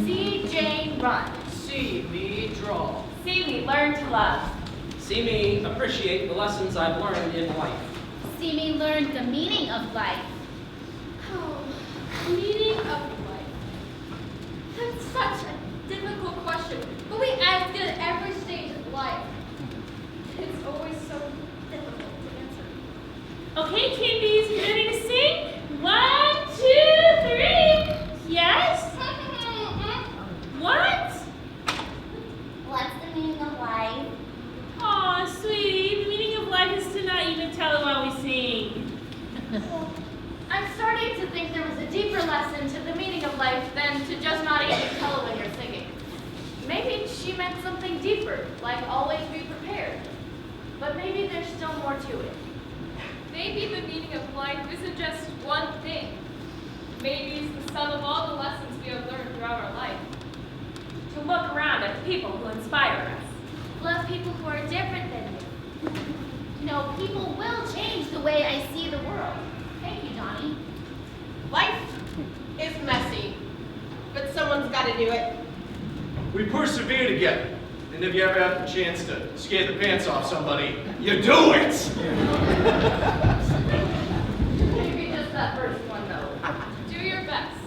See Jane run. See me draw. See me learn to love. See me appreciate the lessons I've learned in life. See me learn the meaning of life. Oh, meaning of life. That's such a difficult question, but we ask it at every stage of life. It's always so difficult to answer. Okay, kiddies, you ready to sing? 1, 2, 3. Yes? What? What's the meaning of life? Aw, sweetie, the meaning of life is to not even tell it while we sing. I'm starting to think there was a deeper lesson to the meaning of life than to just not even tell it when you're singing. Maybe she meant something deeper, like always be prepared. But maybe there's still more to it. Maybe the meaning of life isn't just one thing. Maybe it's the sum of all the lessons we have learned throughout our life. To look around at the people who inspire us. Love people who are different than me. You know, people will change the way I see the world. Thank you, Johnny. Life is messy, but someone's got to do it. We persevere together. And if you ever have the chance to scare the pants off somebody, you do it! Maybe just that first one, though. Do your best.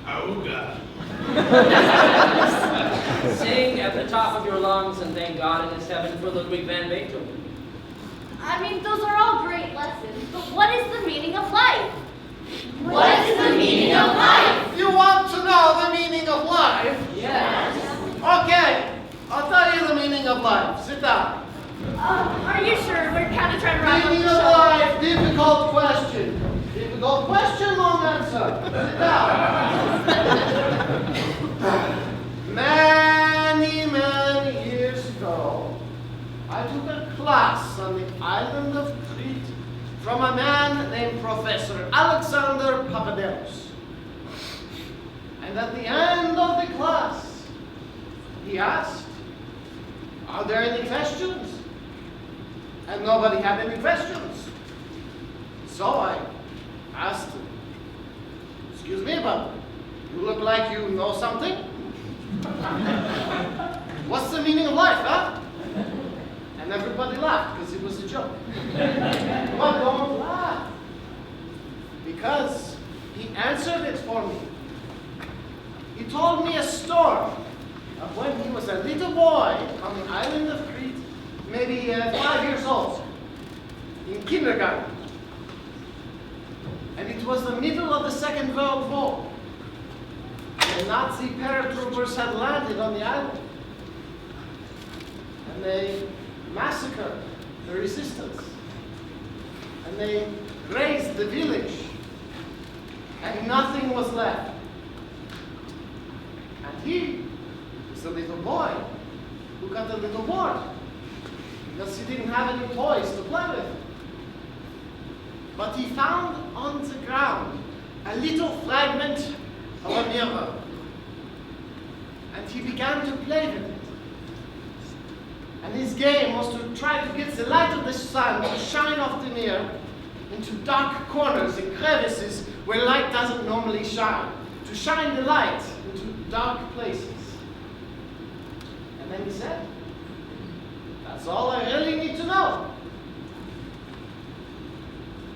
Oh, God. Sing at the top of your lungs and thank God in his heaven for Ludwig van Beethoven. I mean, those are all great lessons, but what is the meaning of life? What is the meaning of life? You want to know the meaning of life? Yes. Okay, I'll tell you the meaning of life. Sit down. Are you sure? We're kind of trying to wrap up Meaning the of show. life, difficult question. Difficult question, long answer. Sit down. Many years ago, I took a class on the island of Crete from a man named Professor Alexander Papademos. And at the end of the class, he asked, "Are there any questions?" And nobody had any questions. So I asked him, "Excuse me, but you look like you know something. What's the meaning of life, huh?" And everybody laughed because it was a joke. But don't laugh, because he answered it for me. He told me a story of when he was a little boy on the island of Crete, maybe 5 years old, in kindergarten. was the middle of the Second World War. The Nazi paratroopers had landed on the island. And they massacred the resistance. And they razed the village. And nothing was left. And he was a little boy who got a little bored because he didn't have any toys to play with. But he found on the ground a little fragment of a mirror. And he began to play with it. And his game was to try to get the light of the sun to shine off the mirror into dark corners and crevices where light doesn't normally shine. To shine the light into dark places. And then he said, "That's all I really need to know."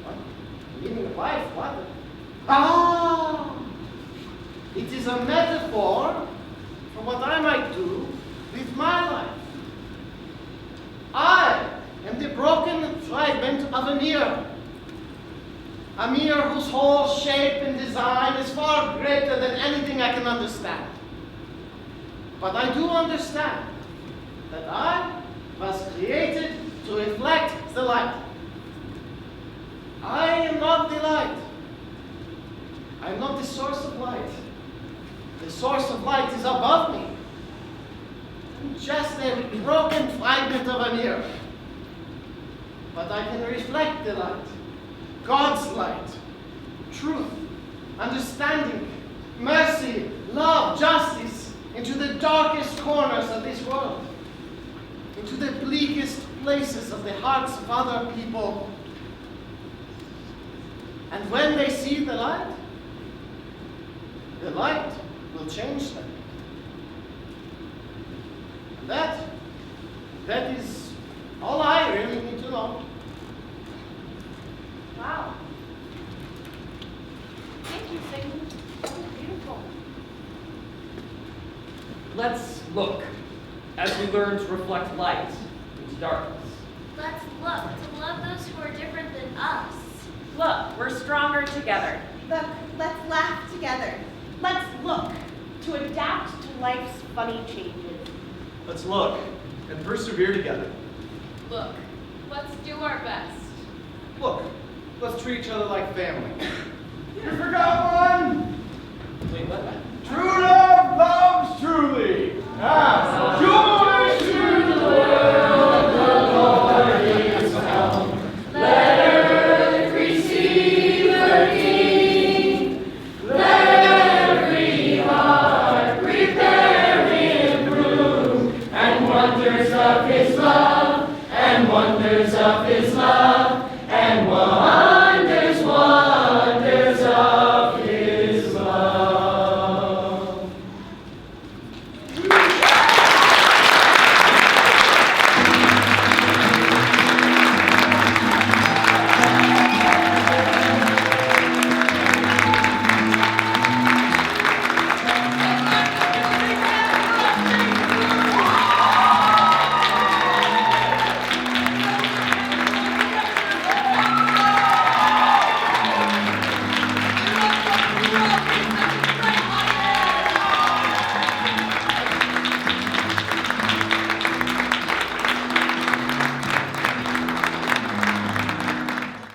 What? Meaning of life? What? Ah! It is a metaphor for what I might do with my life. I am the broken fragment of a mirror. A mirror whose whole shape and design is far greater than anything I can understand. But I do understand that I was created to reflect the light. I am not the light. I am not the source of light. The source of light is above me. I'm just a broken fragment of a mirror. But I can reflect the light. God's light, truth, understanding, mercy, love, justice into the darkest corners of this world, into the bleakest places of the hearts of other people. And when they see the light will change them. And that is all I really need to know. Wow. Thank you, Sigmund. That was beautiful. Let's look as we learn to reflect light into darkness. Let's look to love those who are different than us. Look, we're stronger together. Look, let's laugh together. Let's look to adapt to life's funny changes. Let's look and persevere together. Look, let's do our best. Look, let's treat each other like family. You forgot one! Wait, what? True love loves truly. Ah!